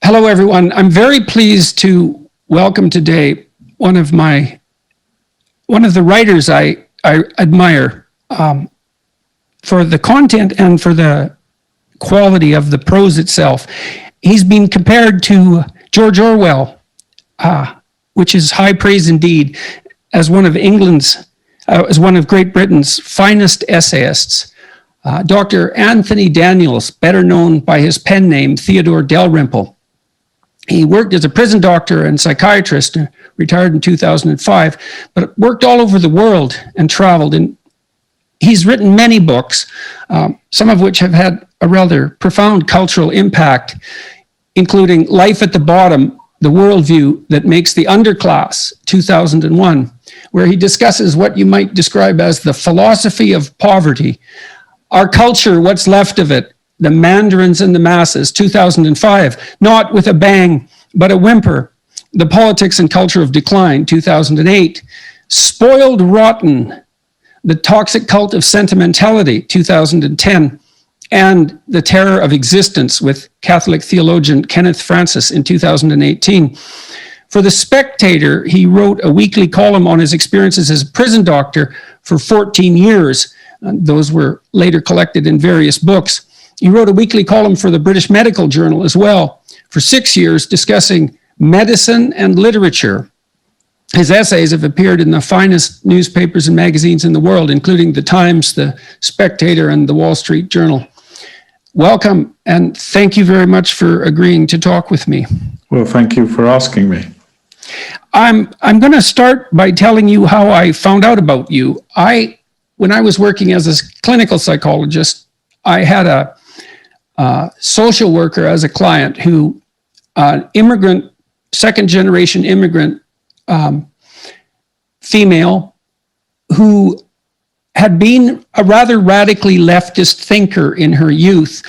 Hello, everyone. I'm very pleased to welcome today one of the writers I admire for the content and for the quality of the prose itself. He's been compared to George Orwell, which is high praise indeed, as one of Great Britain's finest essayists. Dr. Anthony Daniels, better known by his pen name, Theodore Dalrymple. He worked as a prison doctor and psychiatrist, retired in 2005, but worked all over the world and traveled. And he's written many books, some of which have had a rather profound cultural impact, including Life at the Bottom, The Worldview That Makes the Underclass, 2001, where he discusses what you might describe as the philosophy of poverty, our culture, what's left of it, the mandarins and the masses, 2005, Not with a Bang, but a Whimper, The Politics and Culture of Decline, 2008, Spoiled Rotten, The Toxic Cult of Sentimentality, 2010, and The Terror of Existence with Catholic theologian Kenneth Francis in 2018. For The Spectator, he wrote a weekly column on his experiences as a prison doctor for 14 years. Those were later collected in various books. He wrote a weekly column for the British Medical Journal as well for 6 years, discussing medicine and literature. His essays have appeared in the finest newspapers and magazines in the world, including The Times, The Spectator, and The Wall Street Journal. Welcome, and thank you very much for agreeing to talk with me. Well, thank you for asking me. I'm going to start by telling you how I found out about you. When I was working as a clinical psychologist, I had a social worker as a client who, immigrant, second-generation immigrant female who had been a rather radically leftist thinker in her youth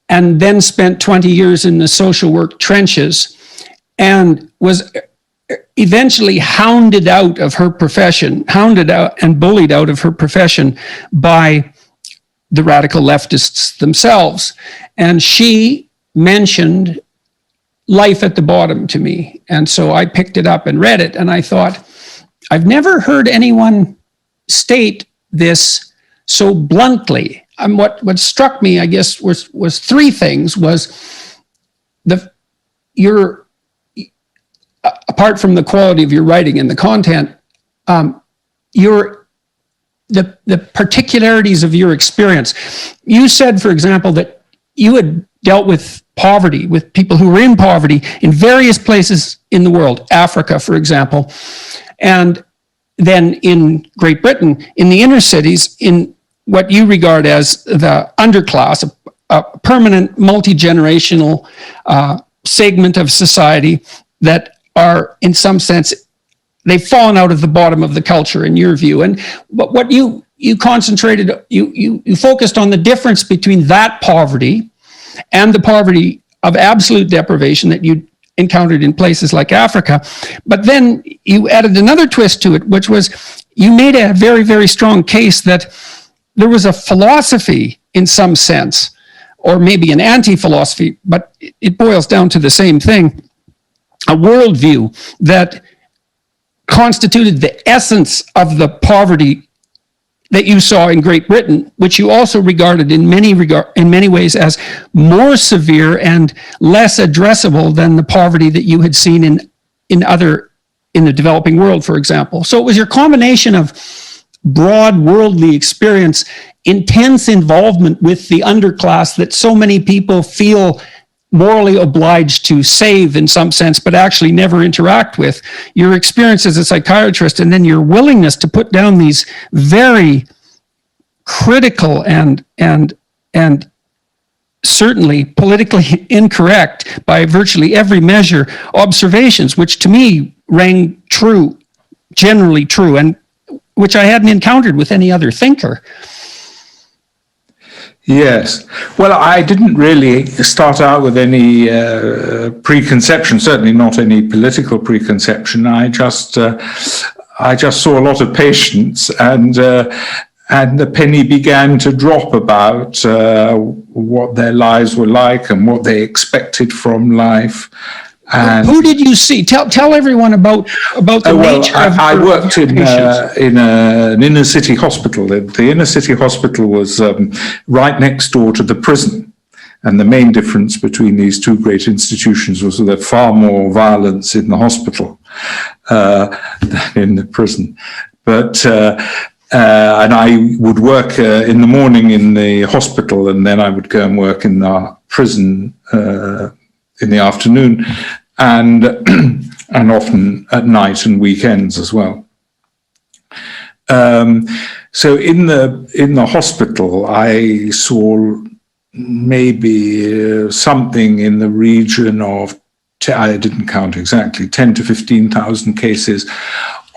and then spent 20 years in the social work trenches and was eventually hounded out of her profession, hounded out and bullied out of her profession by the radical leftists themselves. And she mentioned Life at the Bottom to me. And so I picked it up and read it. And I thought, I've never heard anyone state this so bluntly. And what struck me, I guess, was three things. Apart from the quality of your writing and the content, the particularities of your experience. You said, for example, that you had dealt with poverty, with people who were in poverty in various places in the world, Africa, for example, and then in Great Britain, in the inner cities, in what you regard as the underclass, a permanent multi-generational segment of society that are, in some sense, they've fallen out of the bottom of the culture, in your view. But what you concentrated, you focused on the difference between that poverty and the poverty of absolute deprivation that you encountered in places like Africa. But then you added another twist to it, which was you made a very, very strong case that there was a philosophy in some sense, or maybe an anti-philosophy, but it boils down to the same thing, a worldview that constituted the essence of the poverty that you saw in Great Britain, which you also regarded in many ways as more severe and less addressable than the poverty that you had seen in the developing world, for example. So it was your combination of broad worldly experience, intense involvement with the underclass that so many people feel morally obliged to save in some sense, but actually never interact with, your experience as a psychiatrist, and then your willingness to put down these very critical and certainly politically incorrect by virtually every measure observations, which to me rang true, generally true, and which I hadn't encountered with any other thinker. Yes. Well, I didn't really start out with any preconception, certainly not any political preconception. I just saw a lot of patients, and and the penny began to drop about what their lives were like and what they expected from life. And who did you see? Tell everyone about the nature of. I worked in patients. an inner city hospital. The inner city hospital was right next door to the prison. And the main difference between these two great institutions was that far more violence in the hospital than in the prison. But and I would work in the morning in the hospital, and then I would go and work in the prison in the afternoon, and and often at night and weekends as well. So in the hospital, I saw maybe something in the region of, I didn't count exactly, 10 to 15,000 cases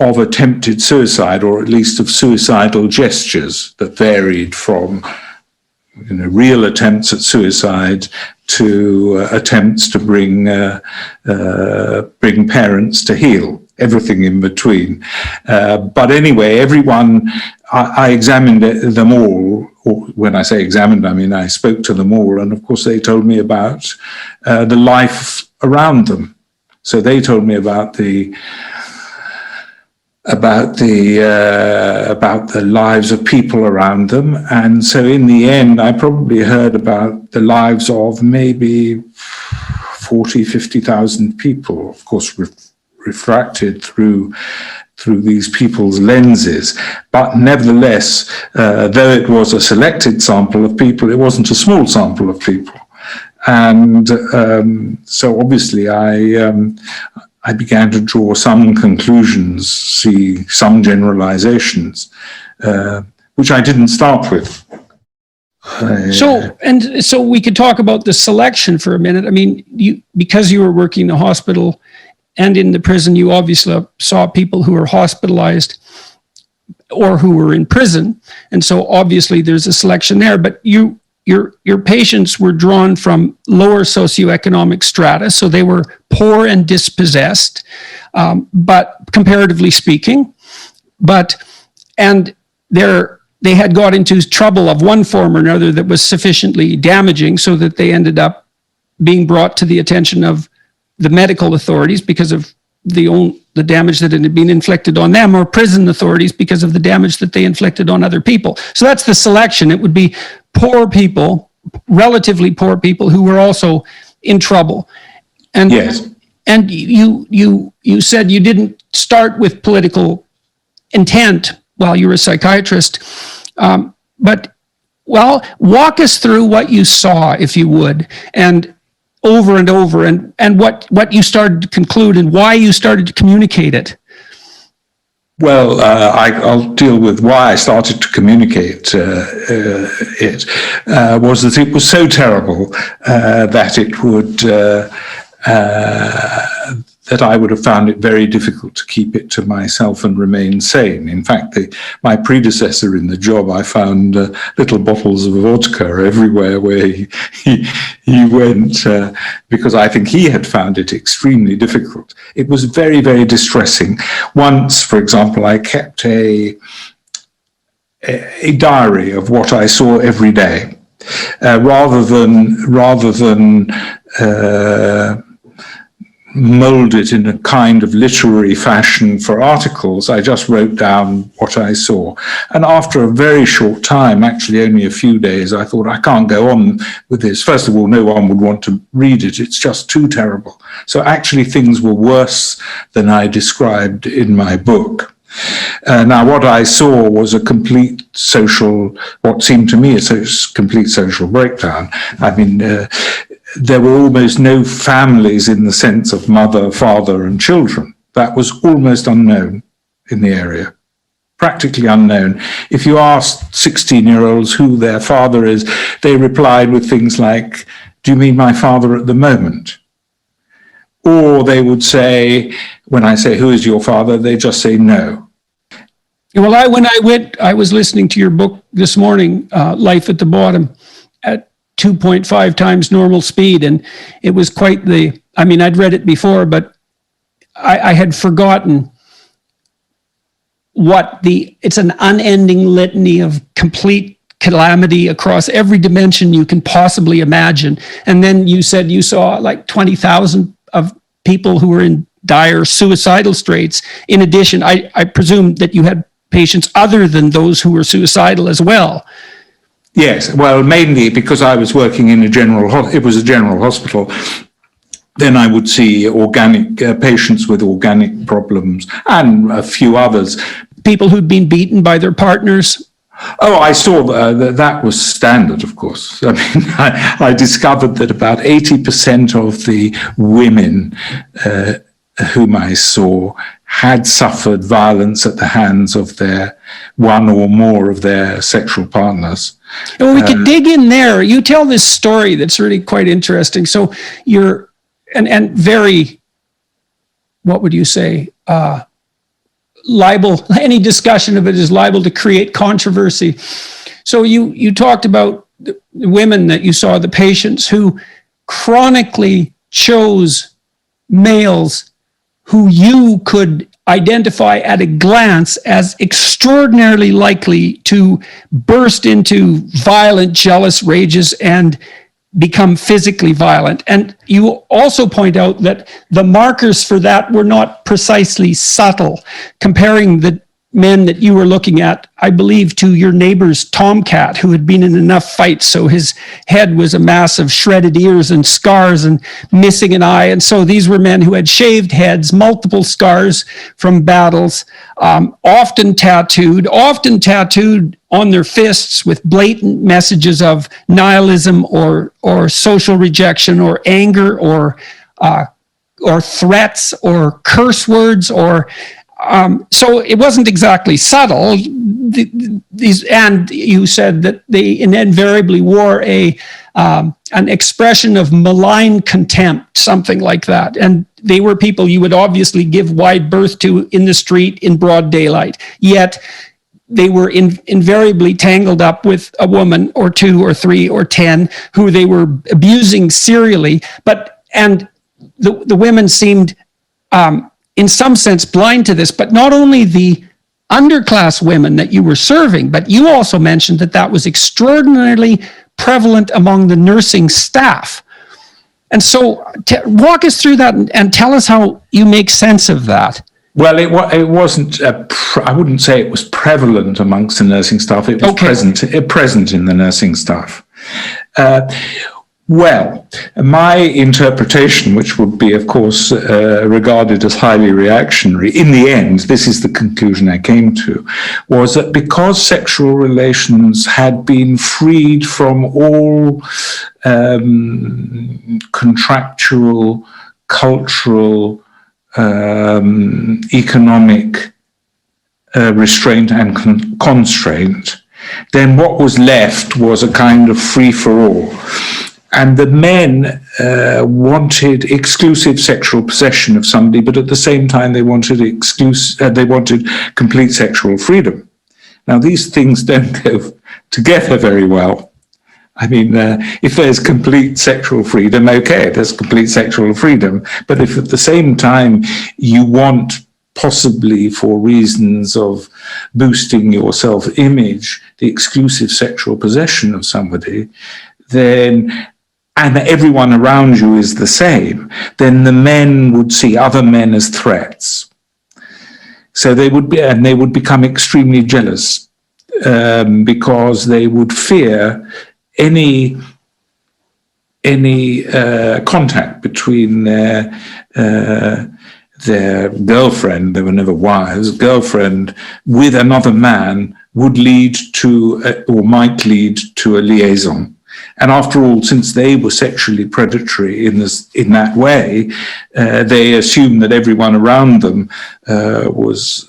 of attempted suicide, or at least of suicidal gestures that varied from real attempts at suicide to attempts to bring parents to heel, everything in between. But anyway, everyone, I examined them all. Or when I say examined, I mean I spoke to them all, and of course they told me about the life around them. So they told me about the lives of people around them. And so in the end, I probably heard about the lives of maybe 40, 50,000 people, of course, refracted through these people's lenses. But nevertheless, though it was a selected sample of people, it wasn't a small sample of people. And so obviously I began to draw some conclusions, see some generalizations, which I didn't start with. So we could talk about the selection for a minute. I mean, because you were working in the hospital and in the prison, you obviously saw people who were hospitalized or who were in prison. And so obviously there's a selection there, but your patients were drawn from lower socioeconomic strata, so they were poor and dispossessed, but comparatively speaking, and they had got into trouble of one form or another that was sufficiently damaging so that they ended up being brought to the attention of the medical authorities because of the damage that had been inflicted on them, or prison authorities because of the damage that they inflicted on other people. So that's the selection. It would be poor people, relatively poor people who were also in trouble. And yes. And you said you didn't start with political intent while you were a psychiatrist, but walk us through what you saw, if you would, and over and over, and what you started to conclude and why you started to communicate it. Well, I'll deal with why I started to communicate it, was that it was so terrible that it would, that I would have found it very difficult to keep it to myself and remain sane. In fact, my predecessor in the job, I found little bottles of vodka everywhere where he went, because I think he had found it extremely difficult. It was very, very distressing. Once, for example, I kept a diary of what I saw every day, rather than mold it in a kind of literary fashion for articles. I just wrote down what I saw. And after a very short time, actually only a few days, I thought, I can't go on with this. First of all, no one would want to read it. It's just too terrible. So actually things were worse than I described in my book. Now, what I saw was a complete what seemed to me a complete social breakdown. I mean, there were almost no families in the sense of mother, father, and children. That was almost unknown in the area, practically unknown. If you asked 16-year-olds who their father is, they replied with things like, "Do you mean my father at the moment?" Or they would say, when I say, "Who is your father?" they just say no. Well, I was listening to your book this morning, Life at the Bottom, at 2.5 times normal speed, and it was quite I'd read it before, but I had forgotten it's an unending litany of complete calamity across every dimension you can possibly imagine. And then you said you saw like 20,000 of people who were in dire suicidal straits. In addition, I presume that you had patients other than those who were suicidal as well. Yes, well, mainly because I was working in it was a general hospital. Then I would see organic patients with organic problems and a few others. People who'd been beaten by their partners. Oh, I saw that was standard, of course. I mean, I discovered that about 80% of the women whom I saw had suffered violence at the hands of their one or more of their sexual partners. Well, we could dig in there. You tell this story that's really quite interesting. So you're, and very, what would you say, liable, any discussion of it is liable to create controversy. So you talked about the women that you saw, the patients who chronically chose males who you could identify at a glance as extraordinarily likely to burst into violent, jealous rages and become physically violent. And you also point out that the markers for that were not precisely subtle, comparing the men that you were looking at, I believe, to your neighbor's tomcat who had been in enough fights, so his head was a mass of shredded ears and scars and missing an eye. And so these were men who had shaved heads, multiple scars from battles, often tattooed on their fists with blatant messages of nihilism or social rejection or anger or threats or curse words or so it wasn't exactly subtle. And you said that they invariably wore an expression of malign contempt, something like that. And they were people you would obviously give wide berth to in the street in broad daylight. Yet they were invariably tangled up with a woman or two or three or 10 who they were abusing serially. And the women seemed in some sense blind to this, but not only the underclass women that you were serving, but you also mentioned that was extraordinarily prevalent among the nursing staff. And so walk us through that and tell us how you make sense of that. Well, it wasn't, I wouldn't say it was prevalent amongst the nursing staff. It was present in the nursing staff. Well, my interpretation, which would be, of course, regarded as highly reactionary, in the end, this is the conclusion I came to, was that because sexual relations had been freed from all contractual, cultural, economic restraint and constraint, then what was left was a kind of free-for-all. And the men wanted exclusive sexual possession of somebody, but at the same time they wanted complete sexual freedom. Now these things don't go together very well. I mean, if there's complete sexual freedom, okay, there's complete sexual freedom. But if at the same time you want, possibly for reasons of boosting your self-image, the exclusive sexual possession of somebody, then, and everyone around you is the same, then the men would see other men as threats. So they would become extremely jealous because they would fear any contact between their girlfriend, they were never wives, girlfriend with another man would lead to, or might lead to a liaison. And after all, since they were sexually predatory in that way, they assumed that everyone around them was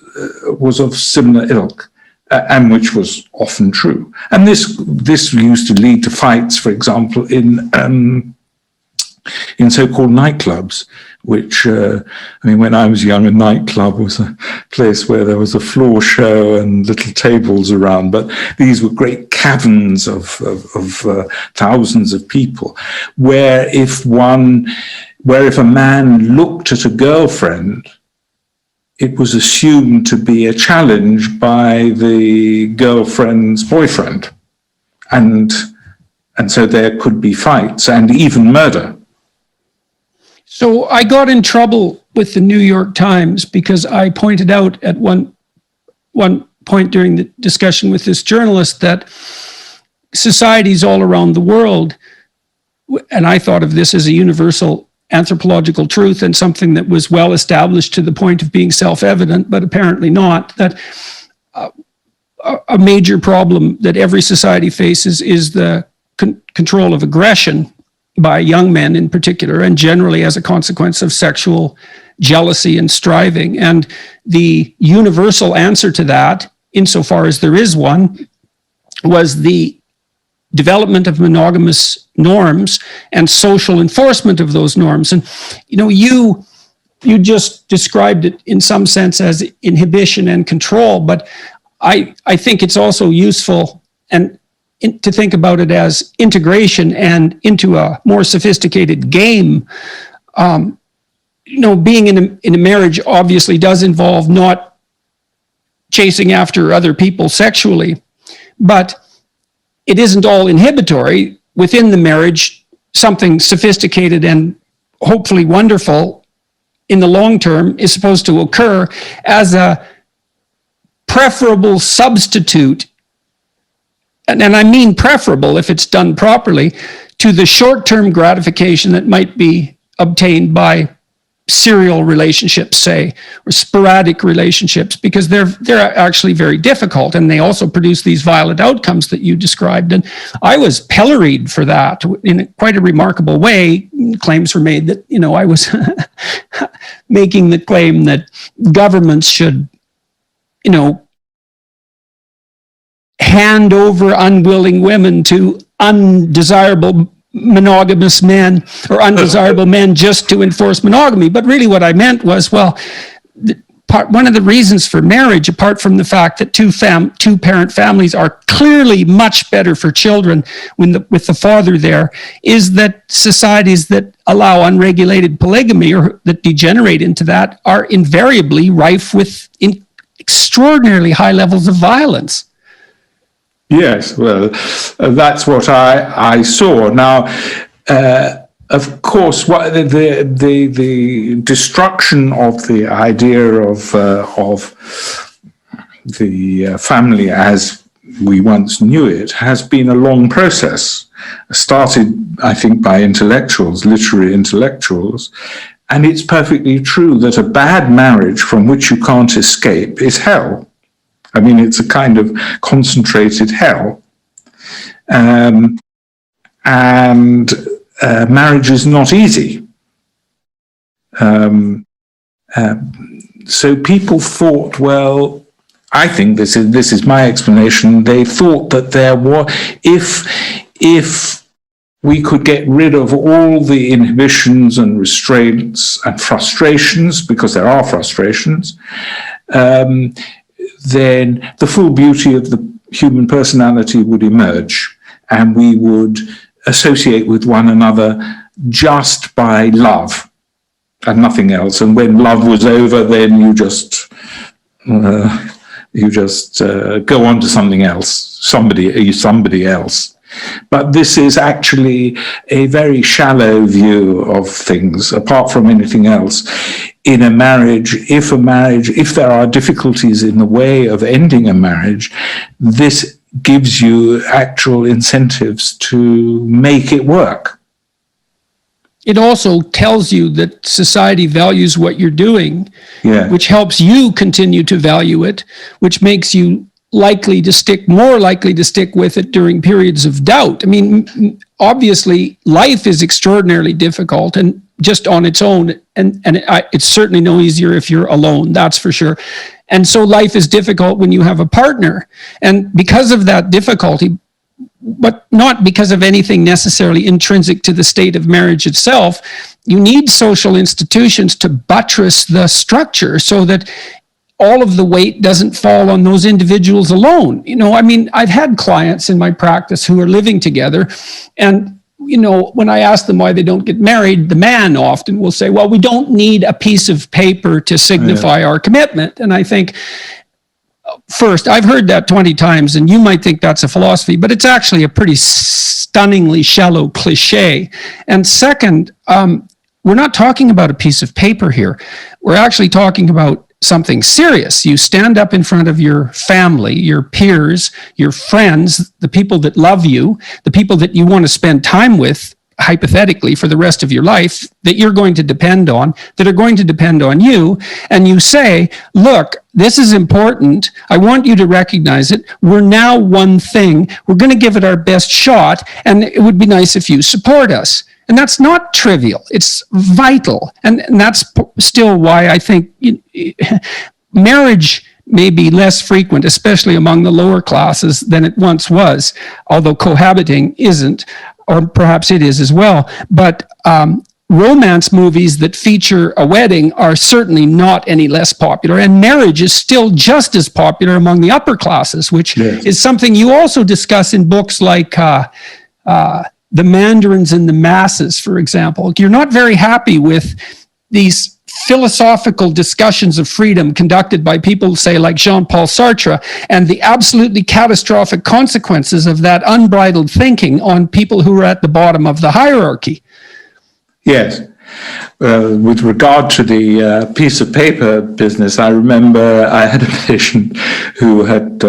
of similar ilk, and which was often true. And this used to lead to fights, for example, in so-called nightclubs, which, when I was young, a nightclub was a place where there was a floor show and little tables around, but these were great caverns of thousands of people, where if a man looked at a girlfriend, it was assumed to be a challenge by the girlfriend's boyfriend. And so there could be fights and even murder. So I got in trouble with the New York Times because I pointed out at one point during the discussion with this journalist that societies all around the world, and I thought of this as a universal anthropological truth and something that was well established to the point of being self-evident, but apparently not, that a major problem that every society faces is the control of aggression by young men in particular, and generally as a consequence of sexual jealousy and striving. And the universal answer to that, insofar as there is one, was the development of monogamous norms and social enforcement of those norms. And you just described it in some sense as inhibition and control, but I think it's also useful to think about it as integration and into a more sophisticated game. Being in a marriage obviously does involve not chasing after other people sexually, but it isn't all inhibitory. Within the marriage, something sophisticated and hopefully wonderful in the long term is supposed to occur as a preferable substitute, and I mean preferable if it's done properly, to the short-term gratification that might be obtained by serial relationships, say, or sporadic relationships, because they're actually very difficult, and they also produce these violent outcomes that you described. And I was pilloried for that in quite a remarkable way. Claims were made that, I was making the claim that governments should, hand over unwilling women to undesirable monogamous men or undesirable men just to enforce monogamy. But really what I meant was, one of the reasons for marriage, apart from the fact that two-parent families are clearly much better for children with the father there, is that societies that allow unregulated polygamy or that degenerate into that are invariably rife with extraordinarily high levels of violence. Yes, well, that's what I saw. Now, of course, what the destruction of the idea of the family as we once knew it has been a long process. Started, I think, by literary intellectuals, and it's perfectly true that a bad marriage from which you can't escape is hell. I mean, it's a kind of concentrated hell. And marriage is not easy. So people thought, well, I think this is my explanation. They thought that there were, if we could get rid of all the inhibitions and restraints and frustrations, because there are frustrations, then the full beauty of the human personality would emerge, and we would associate with one another just by love and nothing else. And when love was over, then you just go on to something else, somebody else. But this is actually a very shallow view of things, apart from anything else. In a marriage, if there are difficulties in the way of ending a marriage, this gives you actual incentives to make it work. It also tells you that society values what you're doing, which helps you continue to value it, which makes you more likely to stick with it during periods of doubt. I mean, obviously, life is extraordinarily difficult and just on its own, and it's certainly no easier if you're alone, that's for sure. And so life is difficult when you have a partner. And because of that difficulty, but not because of anything necessarily intrinsic to the state of marriage itself, you need social institutions to buttress the structure so that all of the weight doesn't fall on those individuals alone. I've had clients in my practice who are living together, and when I ask them why they don't get married, the man often will say, well, we don't need a piece of paper to signify our commitment. And I think, first, I've heard that 20 times, and you might think that's a philosophy, but it's actually a pretty stunningly shallow cliche. And second, we're not talking about a piece of paper here. We're actually talking about something serious. You stand up in front of your family, your peers, your friends, the people that love you, the people that you want to spend time with, hypothetically, for the rest of your life, that you're going to depend on, that are going to depend on you, and you say, look, this is important. I want you to recognize it. We're now one thing. We're going to give it our best shot, and it would be nice if you support us. And that's not trivial. It's vital. And that's still why I think marriage may be less frequent, especially among the lower classes, than it once was, although cohabiting isn't, or perhaps it is as well. But romance movies that feature a wedding are certainly not any less popular. And marriage is still just as popular among the upper classes, which is something you also discuss in books like The Mandarins and the Masses, for example. You're not very happy with these philosophical discussions of freedom conducted by people, say, like Jean-Paul Sartre, and the absolutely catastrophic consequences of that unbridled thinking on people who are at the bottom of the hierarchy. Yes. With regard to the piece of paper business, I remember I had a patient who had,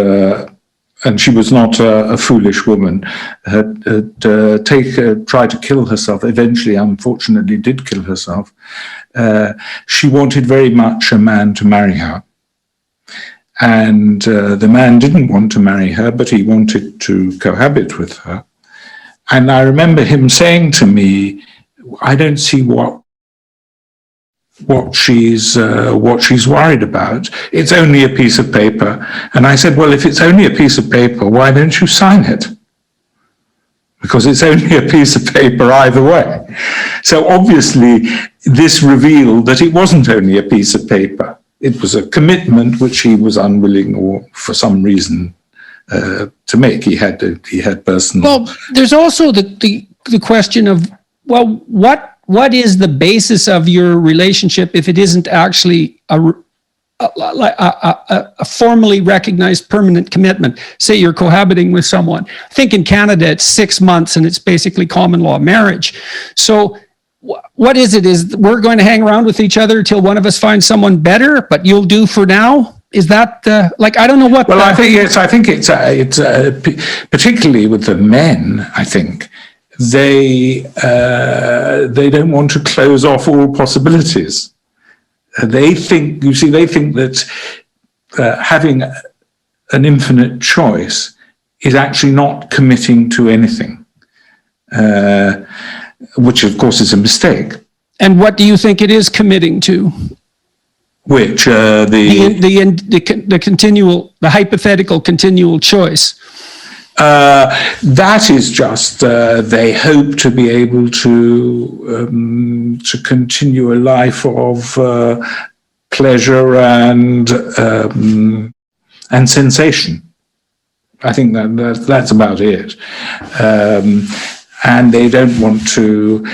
and she was not a foolish woman, had tried to kill herself, eventually, unfortunately, did kill herself. She wanted very much a man to marry her. And the man didn't want to marry her, but he wanted to cohabit with her. And I remember him saying to me, I don't see what she's worried about. It's only a piece of paper. And I said, well, if it's only a piece of paper, why don't you sign it? Because it's only a piece of paper either way. So obviously, this revealed that it wasn't only a piece of paper. It was a commitment which he was unwilling, or for some reason, to make. He had personal. Well, there's also the question of, well, what is the basis of your relationship if it isn't actually a formally recognized permanent commitment? Say you're cohabiting with someone. I think in Canada it's 6 months and it's basically common law marriage. So what is it? Is we're going to hang around with each other until one of us finds someone better, but you'll do for now? Is that I don't know what? Well, I think it's particularly with the men, I think. They don't want to close off all possibilities. They think that having an infinite choice is actually not committing to anything, which of course is a mistake. And what do you think it is committing to? Which the hypothetical continual choice. That is just they hope to be able to continue a life of pleasure and sensation. I think that's about it. And they don't want to.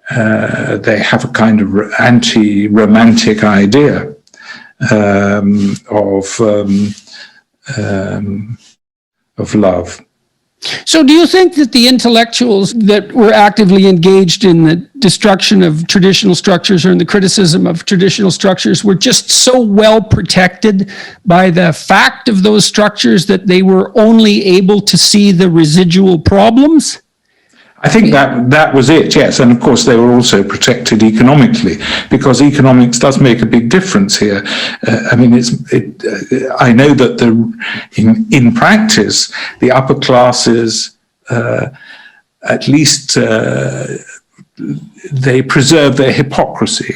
They have a kind of anti-romantic idea of love. So do you think that the intellectuals that were actively engaged in the destruction of traditional structures or in the criticism of traditional structures were just so well protected by the fact of those structures that they were only able to see the residual problems? I think that was it, yes. And of course, they were also protected economically, because economics does make a big difference here. I mean, I know that in practice, the upper classes, at least they preserve their hypocrisy.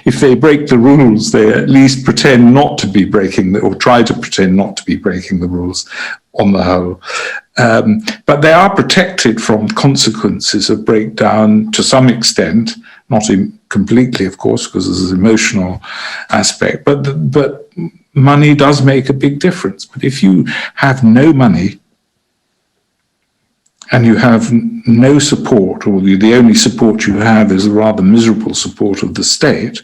If they break the rules, they at least pretend not to be breaking, or try to pretend not to be breaking the rules on the whole. But they are protected from consequences of breakdown to some extent, not completely, of course, because there's an emotional aspect. But money does make a big difference. But if you have no money and you have no support, or the only support you have is the rather miserable support of the state,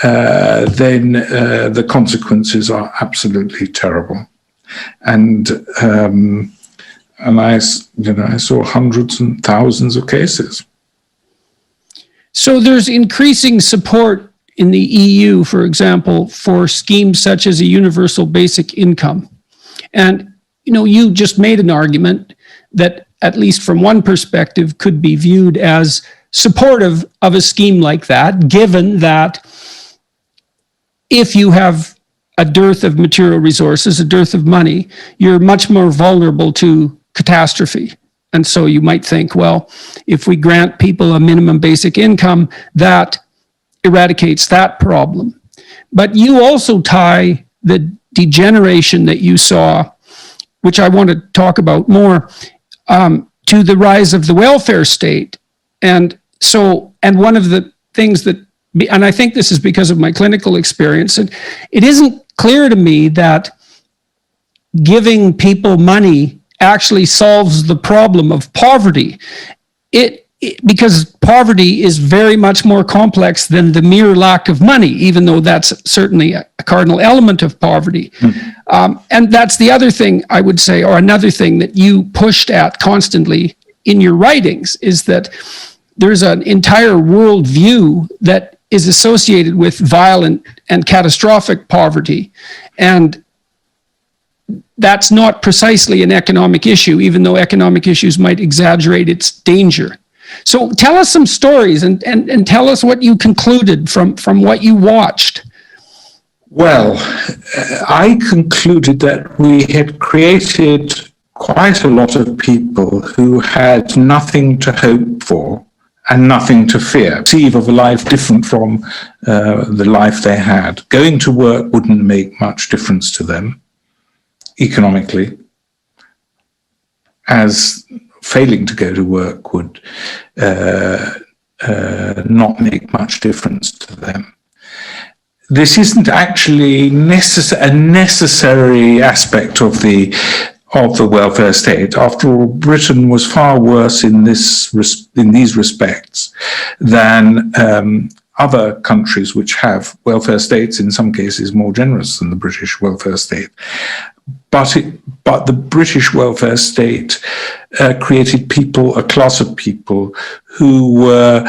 then the consequences are absolutely terrible. And I saw hundreds and thousands of cases. So there's increasing support in the EU, for example, for schemes such as a universal basic income. And, you just made an argument that, at least from one perspective, could be viewed as supportive of a scheme like that, given that if you have a dearth of material resources, a dearth of money, you're much more vulnerable to catastrophe. And so you might think, well, if we grant people a minimum basic income, that eradicates that problem. But you also tie the degeneration that you saw, which I want to talk about more, to the rise of the welfare state. And one of the things that, and I think this is because of my clinical experience, and it isn't clear to me that giving people money actually solves the problem of poverty. Because poverty is very much more complex than the mere lack of money, even though that's certainly a cardinal element of poverty. And that's the other thing I would say, or another thing that you pushed at constantly in your writings, is that there's an entire worldview that is associated with violent and catastrophic poverty. And that's not precisely an economic issue, even though economic issues might exaggerate its danger. So tell us some stories and tell us what you concluded from what you watched. Well, I concluded that we had created quite a lot of people who had nothing to hope for and nothing to fear, conceive of a life different from the life they had. Going to work wouldn't make much difference to them economically, as failing to go to work would not make much difference to them. This isn't actually a necessary aspect of the welfare state. After all, Britain was far worse in these respects than other countries which have welfare states, in some cases more generous than the British welfare state. But the British welfare state created a class of people who were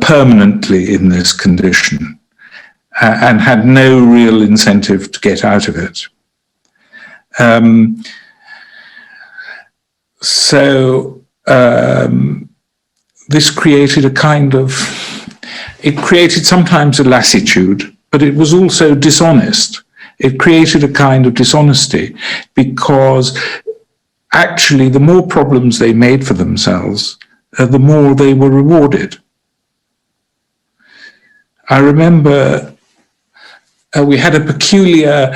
permanently in this condition and had no real incentive to get out of it. This created it created sometimes a lassitude, but it was also dishonest. It created a kind of dishonesty, because actually the more problems they made for themselves, the more they were rewarded. I remember we had a peculiar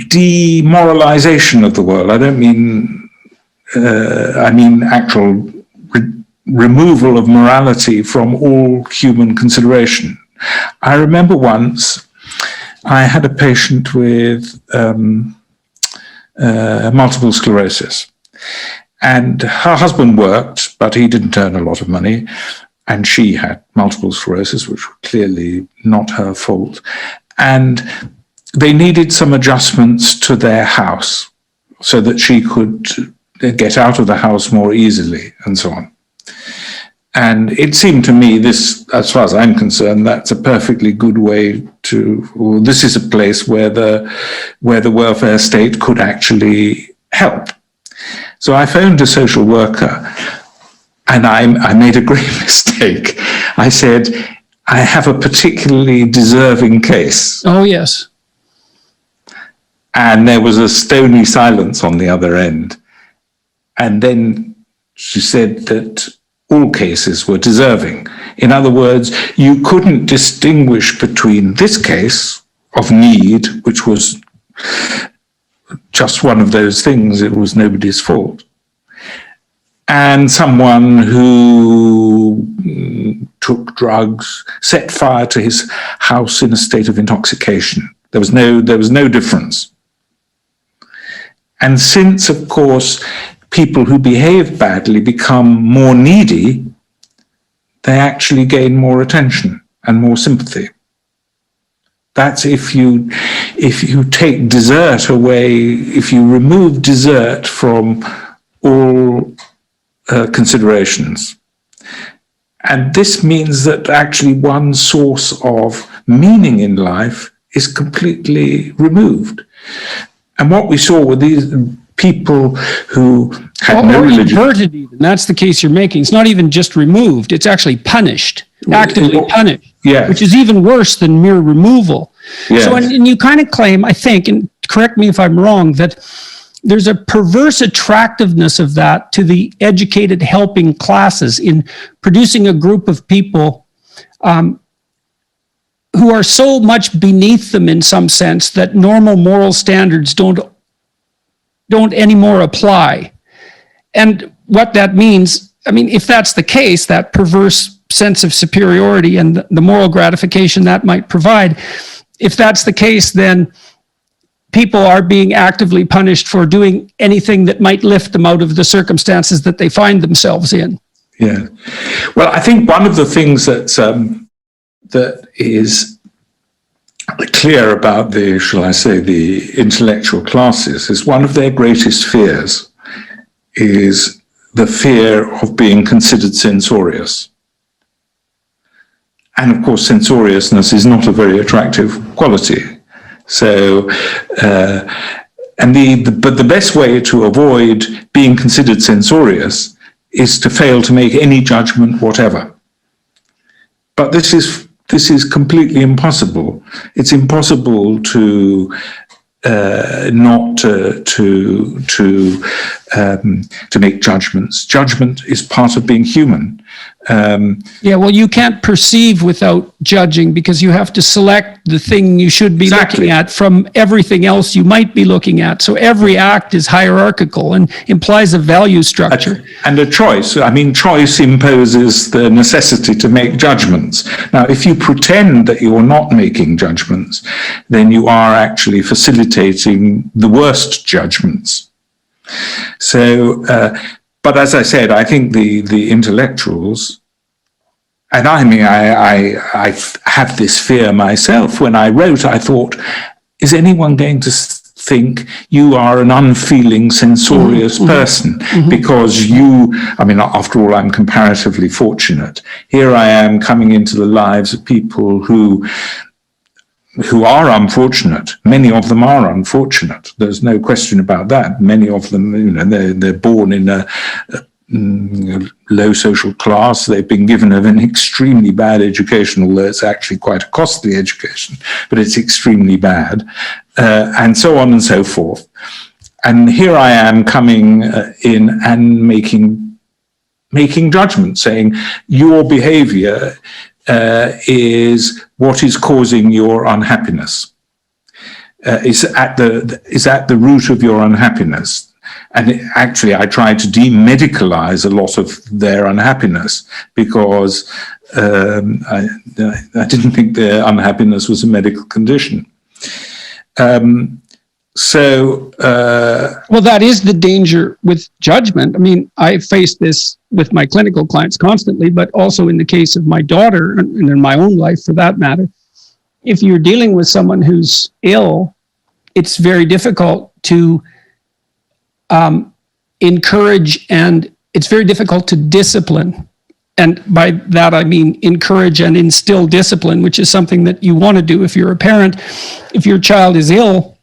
demoralization of the world. I don't mean, I mean actual removal of morality from all human consideration. I remember once I had a patient with multiple sclerosis, and her husband worked, but he didn't earn a lot of money, and she had multiple sclerosis, which was clearly not her fault, and they needed some adjustments to their house so that she could get out of the house more easily and so on. And it seemed to me this, as far as I'm concerned, that's a perfectly good way this is a place where the welfare state could actually help. So I phoned a social worker, and I made a great mistake. I said, I have a particularly deserving case. Oh, yes. And there was a stony silence on the other end. And then she said that all cases were deserving. In other words, you couldn't distinguish between this case of need, which was just one of those things, it was nobody's fault, and someone who took drugs, set fire to his house in a state of intoxication. There was no difference. And since, of course, people who behave badly become more needy, they actually gain more attention and more sympathy. That's if you take desert away, if you remove desert from all considerations. And this means that actually one source of meaning in life is completely removed. And what we saw with these people who had no religion. Inverted even. That's the case you're making. It's not even just removed, it's actually punished, actively punished, yes. Which is even worse than mere removal. Yes. So, and you kind of claim, I think, and correct me if I'm wrong, that there's a perverse attractiveness of that to the educated helping classes in producing a group of people who are so much beneath them in some sense that normal moral standards don't anymore apply. And what that means, I mean, if that's the case, that perverse sense of superiority and the moral gratification that might provide, if that's the case, then people are being actively punished for doing anything that might lift them out of the circumstances that they find themselves in. Yeah. Well, I think one of the things that is clear about the, shall I say, the intellectual classes is one of their greatest fears is the fear of being considered censorious. And of course, censoriousness is not a very attractive quality. So, but the best way to avoid being considered censorious is to fail to make any judgment whatever. But this is completely impossible. It's impossible to not to make judgments. Judgment is part of being human. Well, you can't perceive without judging because you have to select the thing you should be looking at from everything else you might be looking at. So every act is hierarchical and implies a value structure. And a choice. I mean, choice imposes the necessity to make judgments. Now, if you pretend that you're not making judgments, then you are actually facilitating the worst judgments. So, but as I said, I think the intellectuals, and I mean, I have this fear myself. When I wrote, I thought, is anyone going to think you are an unfeeling, censorious person? Because I mean, after all, I'm comparatively fortunate. Here I am coming into the lives of people who are unfortunate. Many of them are unfortunate. There's no question about that. Many of them, you know, they're born in a low social class. They've been given an extremely bad education, although it's actually quite a costly education, but it's extremely bad, and so on and so forth. And here I am coming in and making judgments, saying your behavior is what is causing your unhappiness, is at the root of your unhappiness. And actually, I tried to demedicalize a lot of their unhappiness because I didn't think their unhappiness was a medical condition. Well, that is the danger with judgment. I mean, I face this with my clinical clients constantly, but also in the case of my daughter and in my own life for that matter. If you're dealing with someone who's ill, it's very difficult to encourage, and it's very difficult to discipline. And by that, I mean encourage and instill discipline, which is something that you want to do if you're a parent. If your child is ill,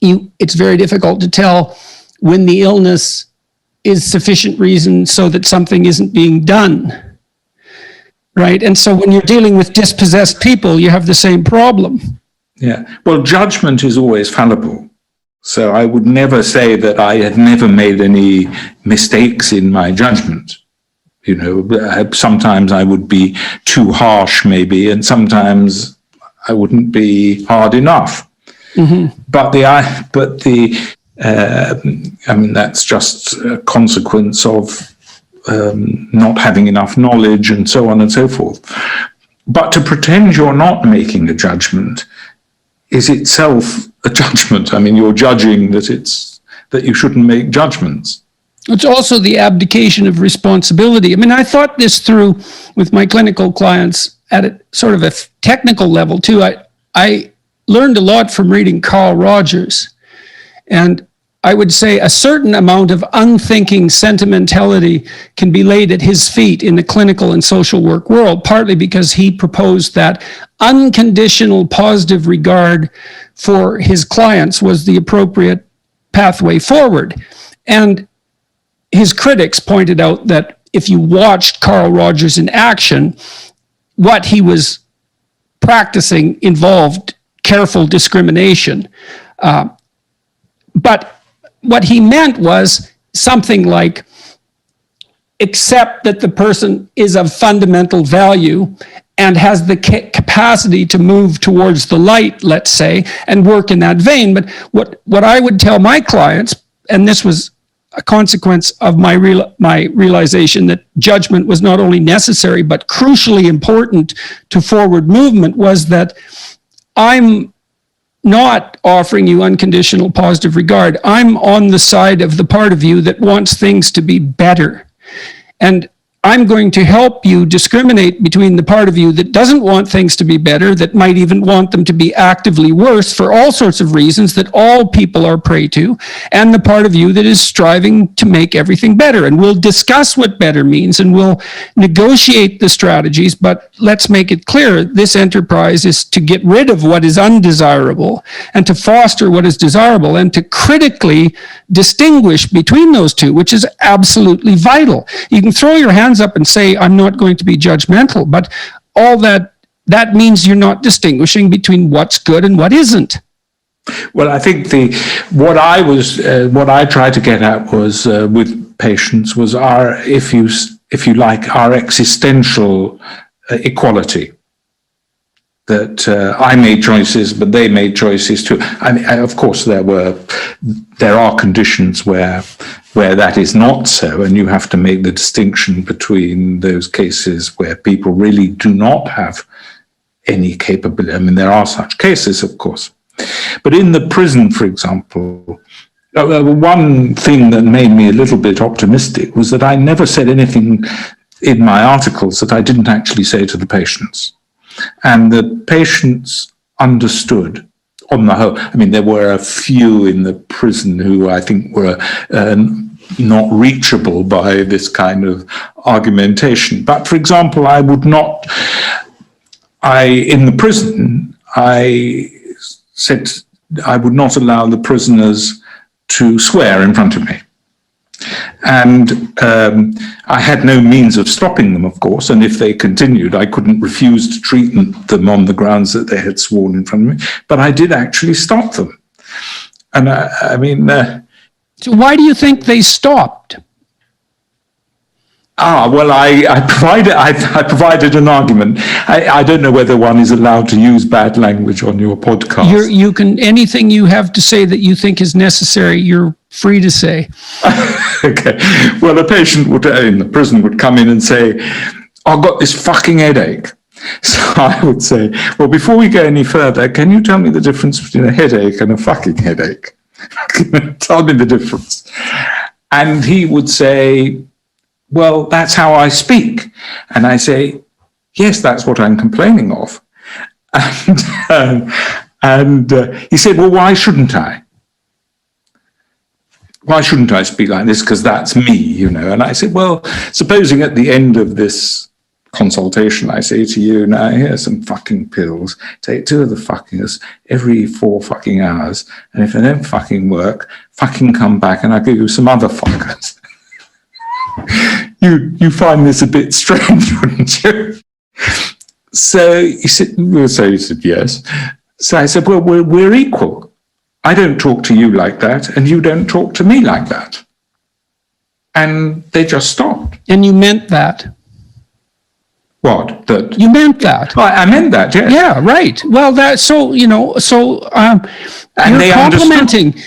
it's very difficult to tell when the illness is sufficient reason so that something isn't being done, right? And so when you're dealing with dispossessed people, you have the same problem. Yeah, well, judgment is always fallible. So I would never say that I had never made any mistakes in my judgment. You know, sometimes I would be too harsh maybe, and sometimes I wouldn't be hard enough. But I mean, that's just a consequence of not having enough knowledge and so on and so forth. But to pretend you're not making a judgment is itself a judgment. I mean, you're judging that you shouldn't make judgments. It's also the abdication of responsibility. I mean, I thought this through with my clinical clients at a sort of a technical level too. I learned a lot from reading Carl Rogers, and I would say a certain amount of unthinking sentimentality can be laid at his feet in the clinical and social work world, partly because he proposed that unconditional positive regard for his clients was the appropriate pathway forward. And his critics pointed out that if you watched Carl Rogers in action, what he was practicing involved careful discrimination. But what he meant was something like, accept that the person is of fundamental value and has the capacity to move towards the light, let's say, and work in that vein. But what I would tell my clients, and this was a consequence of my realization that judgment was not only necessary, but crucially important to forward movement, was that I'm not offering you unconditional positive regard. I'm on the side of the part of you that wants things to be better. And I'm going to help you discriminate between the part of you that doesn't want things to be better, that might even want them to be actively worse for all sorts of reasons that all people are prey to, and the part of you that is striving to make everything better. And we'll discuss what better means, and we'll negotiate the strategies, but let's make it clear, this enterprise is to get rid of what is undesirable and to foster what is desirable and to critically distinguish between those two, which is absolutely vital. You can throw your hands up and say, I'm not going to be judgmental, but all that means you're not distinguishing between what's good and what isn't. Well, I think what I tried to get at was with patients was our, if you like, our existential equality. That I made choices, but they made choices too. I mean, of course, there are conditions where that is not so, and you have to make the distinction between those cases where people really do not have any capability. I mean, there are such cases, of course. But in the prison, for example, one thing that made me a little bit optimistic was that I never said anything in my articles that I didn't actually say to the patients. And the patients understood on the whole. I mean, there were a few in the prison who I think were not reachable by this kind of argumentation. But for example, in the prison, I said I would not allow the prisoners to swear in front of me. And I had no means of stopping them, of course, and if they continued, I couldn't refuse to treat them on the grounds that they had sworn in front of me, but I did actually stop them. And so why do you think they stopped? Well, I provided an argument. I don't know whether one is allowed to use bad language on your podcast. You can, anything you have to say that you think is necessary, you're free to say. Okay. Well, a patient in the prison would come in and say, I've got this fucking headache. So I would say, well, before we go any further, can you tell me the difference between a headache and a fucking headache? Tell me the difference. And he would say, well, that's how I speak. And I say, yes, that's what I'm complaining of. And he said, well, why shouldn't I? Why shouldn't I speak like this? Because that's me, you know. And I said, well, supposing at the end of this consultation, I say to you, now here's some fucking pills. Take 2 of the fuckers every 4 fucking hours. And if they don't fucking work, fucking come back and I'll give you some other fuckers. You find this a bit strange, wouldn't you? So he said, yes. So I said, well, we're equal. I don't talk to you like that, and you don't talk to me like that. And they just stopped. And you meant that? What? That you meant that? I meant that, yes. Yeah, right. Well,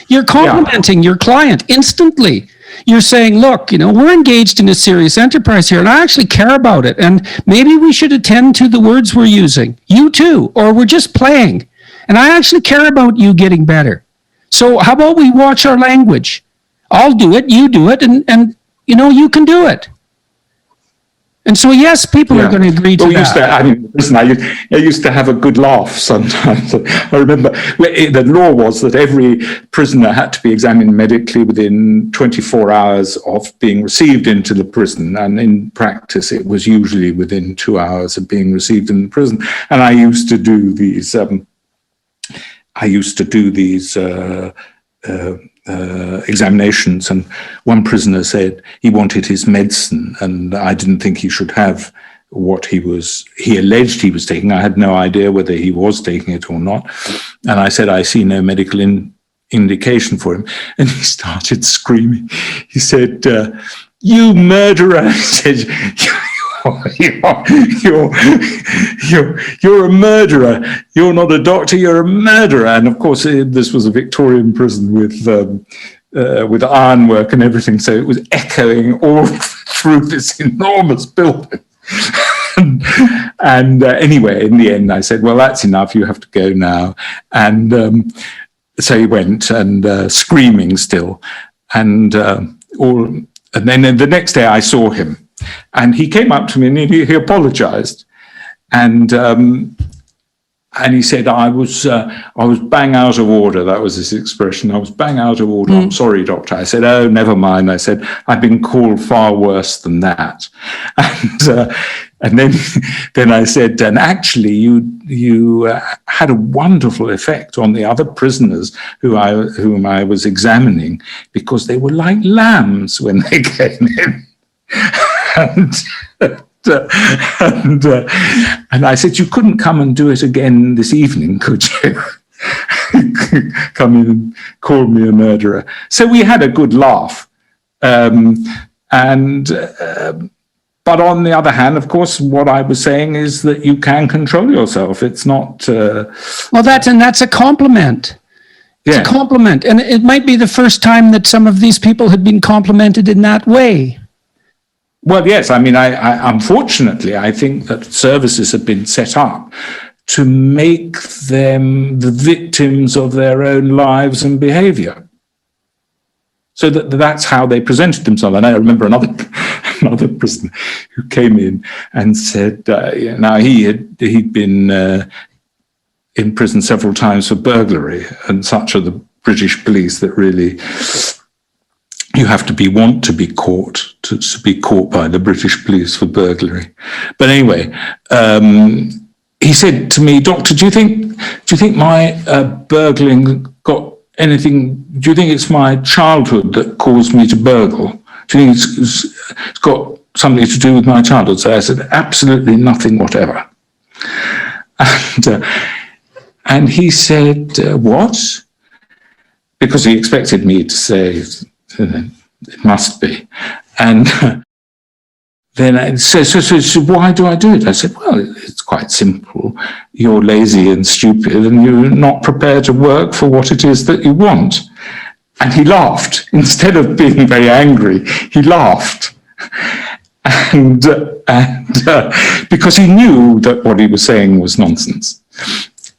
you're complimenting your client instantly. You're saying, look, we're engaged in a serious enterprise here, and I actually care about it. And maybe we should attend to the words we're using. You too, or we're just playing. And I actually care about you getting better. So how about we watch our language? I'll do it, you do it, and you can do it. And so, yes, people are going to agree to that. I used to have a good laugh sometimes. I remember the law was that every prisoner had to be examined medically within 24 hours of being received into the prison. And in practice, it was usually within 2 hours of being received in the prison. And I used to do these examinations, and one prisoner said he wanted his medicine, and I didn't think he should have what he alleged he was taking. I had no idea whether he was taking it or not, and I said, I see no medical indication for him, and he started screaming. He said, "You murderer!" He said, You're a murderer. You're not a doctor. You're a murderer. And of course, this was a Victorian prison with ironwork and everything, so it was echoing all through this enormous building. and anyway, in the end, I said, "Well, that's enough. You have to go now." And so he went, and screaming still, and then the next day I saw him. And he came up to me and he apologized. And he said, I was bang out of order. That was his expression. I was bang out of order. I'm sorry, doctor. I said, oh, never mind. I said, I've been called far worse than that. And then I said, and actually you had a wonderful effect on the other prisoners whom I was examining, because they were like lambs when they came in. And I said, you couldn't come and do it again this evening, could you? Come in and call me a murderer. So we had a good laugh. But on the other hand, of course, what I was saying is that you can control yourself. It's not... Well, that's a compliment. It's a compliment. And it might be the first time that some of these people had been complimented in that way. Well, yes. I mean, I unfortunately, I think that services have been set up to make them the victims of their own lives and behaviour. So that's how they presented themselves. And I remember another prisoner who came in and said, now he'd been in prison several times for burglary, and such are the British police that really... You have to want to be caught by the British police for burglary. But anyway, he said to me, "Doctor, do you think my burgling got anything? Do you think it's my childhood that caused me to burgle? Do you think it's got something to do with my childhood?" So I said, "Absolutely nothing whatever." And he said, "What?" Because he expected me to say, it must be. And then I said, so why do I do it? I said, well, it's quite simple. You're lazy and stupid, and you're not prepared to work for what it is that you want. And he laughed. Instead of being very angry, he laughed. And because he knew that what he was saying was nonsense.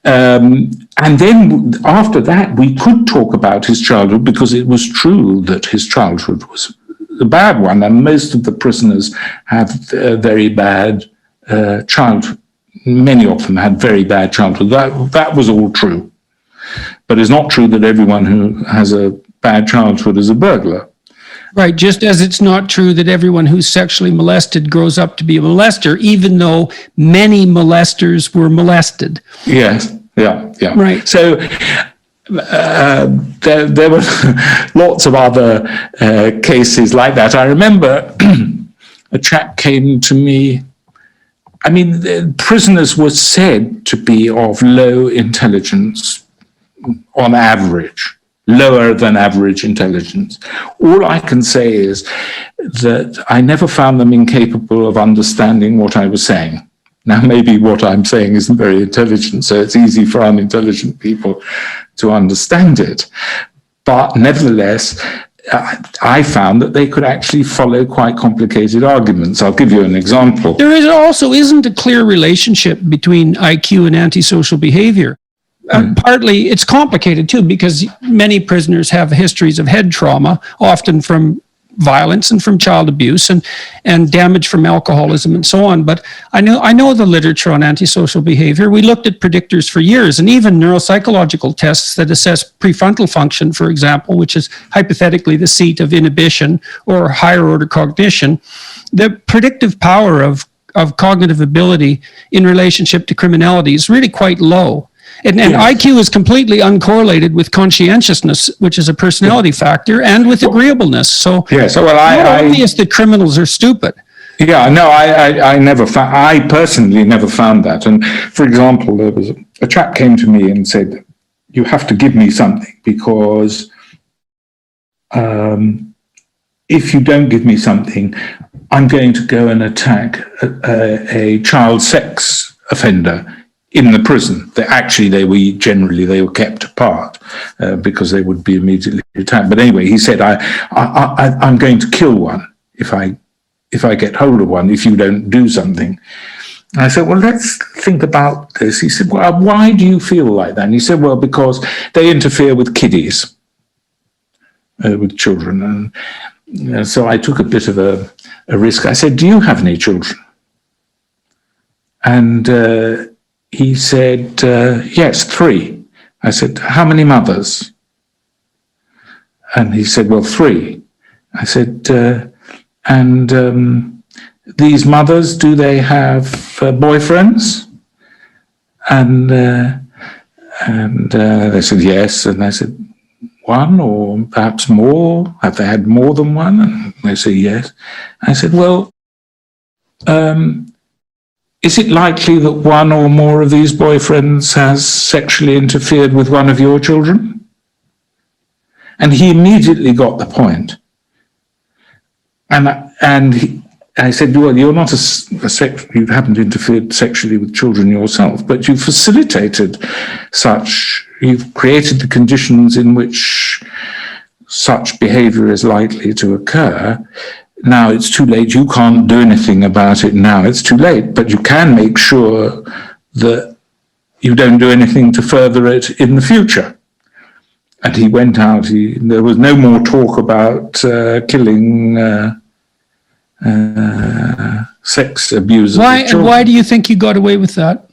And then after that, we could talk about his childhood, because it was true that his childhood was a bad one. And most of the prisoners have very bad childhood. Many of them had very bad childhood. That was all true. But it's not true that everyone who has a bad childhood is a burglar. Right, just as it's not true that everyone who's sexually molested grows up to be a molester, even though many molesters were molested. Yes, yeah. Right. So there were lots of other cases like that. I remember a chap came to me. I mean, the prisoners were said to be of low intelligence on average. Lower than average intelligence. All I can say is that I never found them incapable of understanding what I was saying. Now, maybe what I'm saying isn't very intelligent, so it's easy for unintelligent people to understand it. But nevertheless, I found that they could actually follow quite complicated arguments. I'll give you an example. There also isn't a clear relationship between IQ and antisocial behavior. Partly, it's complicated too, because many prisoners have histories of head trauma, often from violence and from child abuse and damage from alcoholism and so on. But I know the literature on antisocial behavior. We looked at predictors for years, and even neuropsychological tests that assess prefrontal function, for example, which is hypothetically the seat of inhibition or higher order cognition. The predictive power of cognitive ability in relationship to criminality is really quite low. And IQ is completely uncorrelated with conscientiousness, which is a personality factor, and with agreeableness. So it's not obvious that criminals are stupid. Yeah, no, I personally never found that. And for example, there was a chap came to me and said, "You have to give me something, because if you don't give me something, I'm going to go and attack a child sex offender in the prison." They were kept apart because they would be immediately attacked. But anyway, he said, I'm going to kill one if I get hold of one, if you don't do something. And I said, well, let's think about this. He said, well, why do you feel like that? And he said, well, because they interfere with kiddies, with children. And so I took a bit of a risk. I said, do you have any children? And he said, yes, 3. I said, how many mothers? And he said, well, 3. I said, these mothers, do they have boyfriends? And they said, yes. And I said, 1 or perhaps more? Have they had more than 1? And they said, yes. I said, well, is it likely that 1 or more of these boyfriends has sexually interfered with one of your children? And he immediately got the point. And I said, well, you're not you haven't interfered sexually with children yourself, but you've facilitated you've created the conditions in which such behavior is likely to occur. Now it's too late. You can't do anything about it now. It's too late, but you can make sure that you don't do anything to further it in the future. And he went out. There was no more talk about killing sex abusers. Why do you think you got away with that?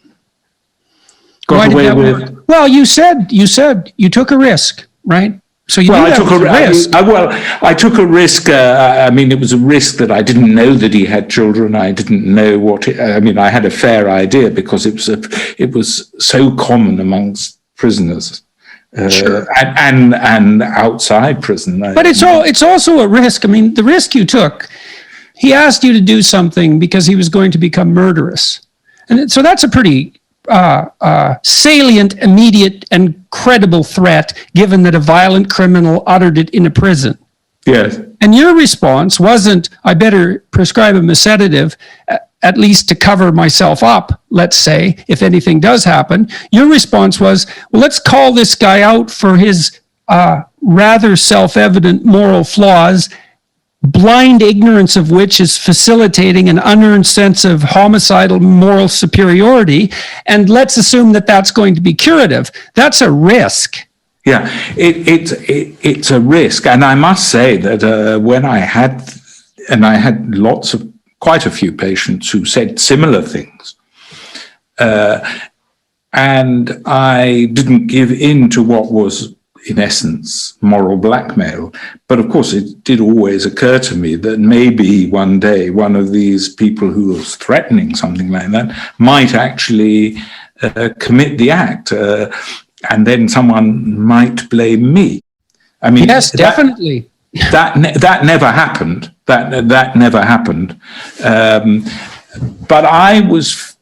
Well, you said you took a risk, right? So I took a risk. I took a risk. I mean, it was a risk that I didn't know that he had children. I didn't know I had a fair idea because it was so common amongst prisoners, sure. and outside prison. But it's also a risk. I mean, the risk you took. He asked you to do something because he was going to become murderous, and so that's a pretty salient, immediate, and credible threat, given that a violent criminal uttered it in a prison. Yes. And your response wasn't, I better prescribe him a sedative, at least to cover myself up, let's say, if anything does happen. Your response was, well, let's call this guy out for his rather self-evident moral flaws, blind ignorance of which is facilitating an unearned sense of homicidal moral superiority, and let's assume that that's going to be curative. That's a risk. Yeah, it's a risk, and I must say that when I had quite a few patients who said similar things, and I didn't give in to what was, in essence, moral blackmail. But of course, it did always occur to me that maybe one day one of these people who was threatening something like that might actually commit the act, and then someone might blame me. I mean, yes, definitely. That never happened. That never happened. But I was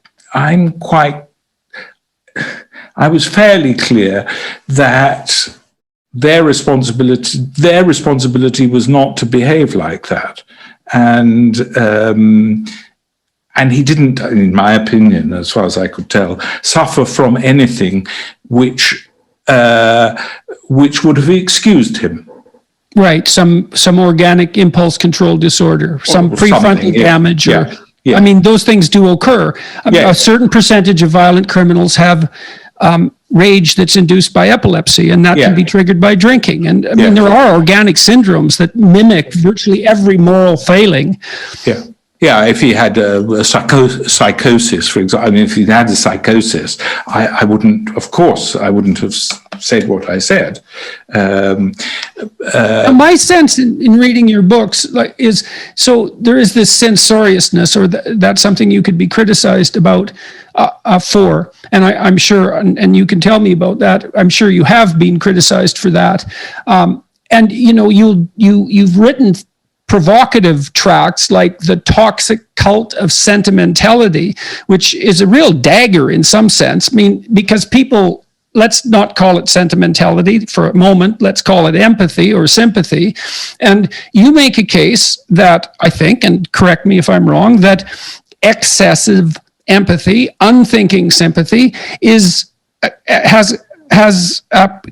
fairly clear that their responsibility was not to behave like that, and he didn't, in my opinion, as far as I could tell, suffer from anything which would have excused him. Right, some organic impulse control disorder, some prefrontal damage, or I mean, those things do occur. A certain percentage of violent criminals have rage that's induced by epilepsy, and that can be triggered by drinking. And I mean, there are organic syndromes that mimic virtually every moral failing. Yeah. Yeah, if he had a psychosis, for example, I mean, if he had a psychosis, I wouldn't have said what I said. My sense in reading your books is, so there is this censoriousness, or that's something you could be criticized about for, and I'm sure, and you can tell me about that. I'm sure you have been criticized for that, and you know, you've written provocative tracts like The Toxic Cult of Sentimentality, which is a real dagger in some sense. I mean, because people, let's not call it sentimentality for a moment, let's call it empathy or sympathy. And you make a case that, I think, and correct me if I'm wrong, that excessive empathy, unthinking sympathy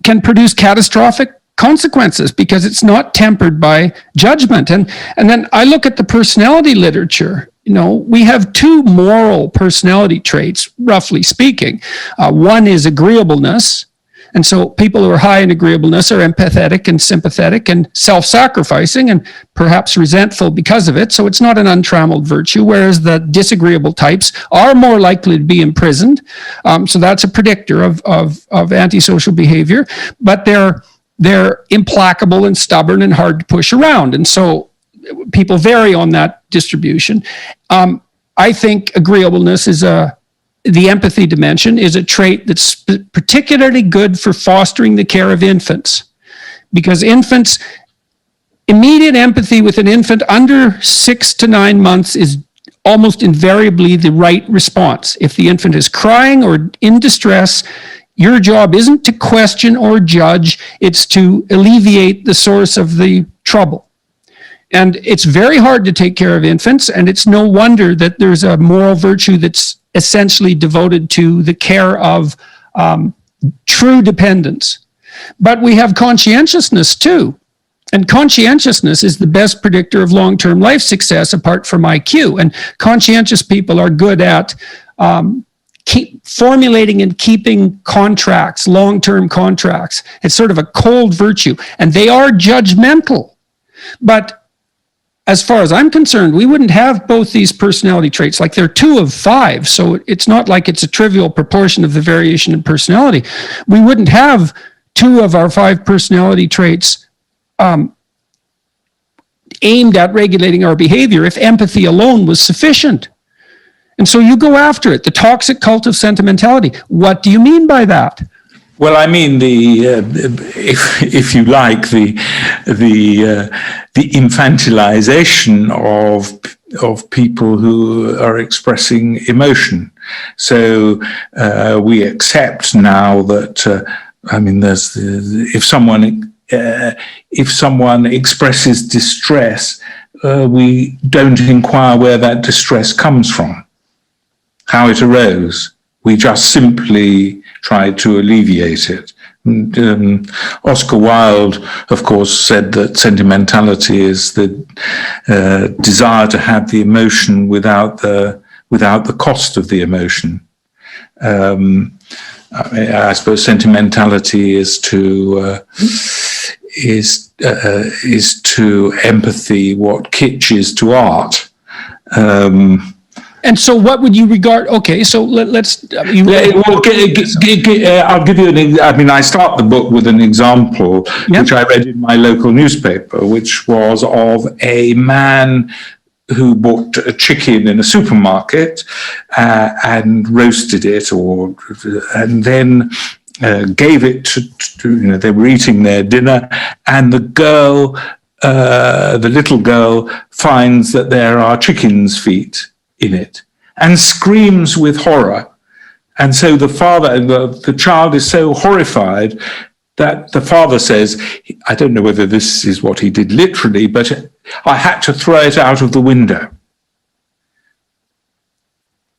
can produce catastrophic consequences because it's not tempered by judgment. And then I look at the personality literature. You know, we have two moral personality traits, roughly speaking. One is agreeableness. And so people who are high in agreeableness are empathetic and sympathetic and self-sacrificing and perhaps resentful because of it. So it's not an untrammeled virtue, whereas the disagreeable types are more likely to be imprisoned. So that's a predictor of antisocial behavior. But they're implacable and stubborn and hard to push around. And so people vary on that distribution. I think agreeableness is the empathy dimension is a trait that's particularly good for fostering the care of infants. Because infants, immediate empathy with an infant under 6 to 9 months is almost invariably the right response. If the infant is crying or in distress, your job isn't to question or judge, it's to alleviate the source of the trouble. And it's very hard to take care of infants, and it's no wonder that there's a moral virtue that's essentially devoted to the care of true dependence. But we have conscientiousness too. And conscientiousness is the best predictor of long-term life success apart from IQ. And conscientious people are good at keep formulating and keeping contracts, long-term contracts. It's sort of a cold virtue, and they are judgmental. But as far as I'm concerned, we wouldn't have both these personality traits. Like they're 2 of 5, so it's not like it's a trivial proportion of the variation in personality. We wouldn't have 2 of our 5 personality traits aimed at regulating our behavior if empathy alone was sufficient. And so you go after it, the toxic cult of sentimentality. What do you mean by that? Well, I mean if you like, the infantilization of people who are expressing emotion. So we accept now that if someone expresses distress, we don't inquire where that distress comes from, how it arose. We just simply try to alleviate it. And, Oscar Wilde, of course, said that sentimentality is the desire to have the emotion without the cost of the emotion. I suppose sentimentality is to empathy what kitsch is to art. And so what would you regard, okay, so let's... I'll give you I start the book with an example, which I read in my local newspaper, which was of a man who bought a chicken in a supermarket and roasted it, and then gave it to they were eating their dinner, and the little girl finds that there are chicken's feet in it and screams with horror. And so the father, the child is so horrified that the father says, I don't know whether this is what he did literally, but I had to throw it out of the window.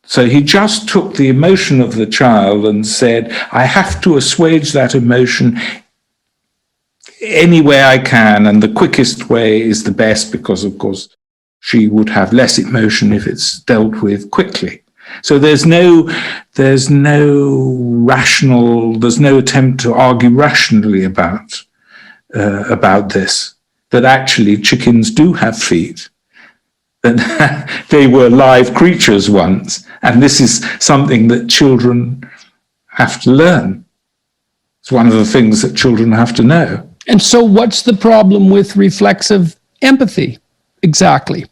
So he just took the emotion of the child and said, I have to assuage that emotion any way I can, and the quickest way is the best, because of course she would have less emotion if it's dealt with quickly. So there's no attempt to argue rationally about this, that actually chickens do have feet, that they were live creatures once, and this is something that children have to learn. It's one of the things that children have to know. And so what's the problem with reflexive empathy exactly?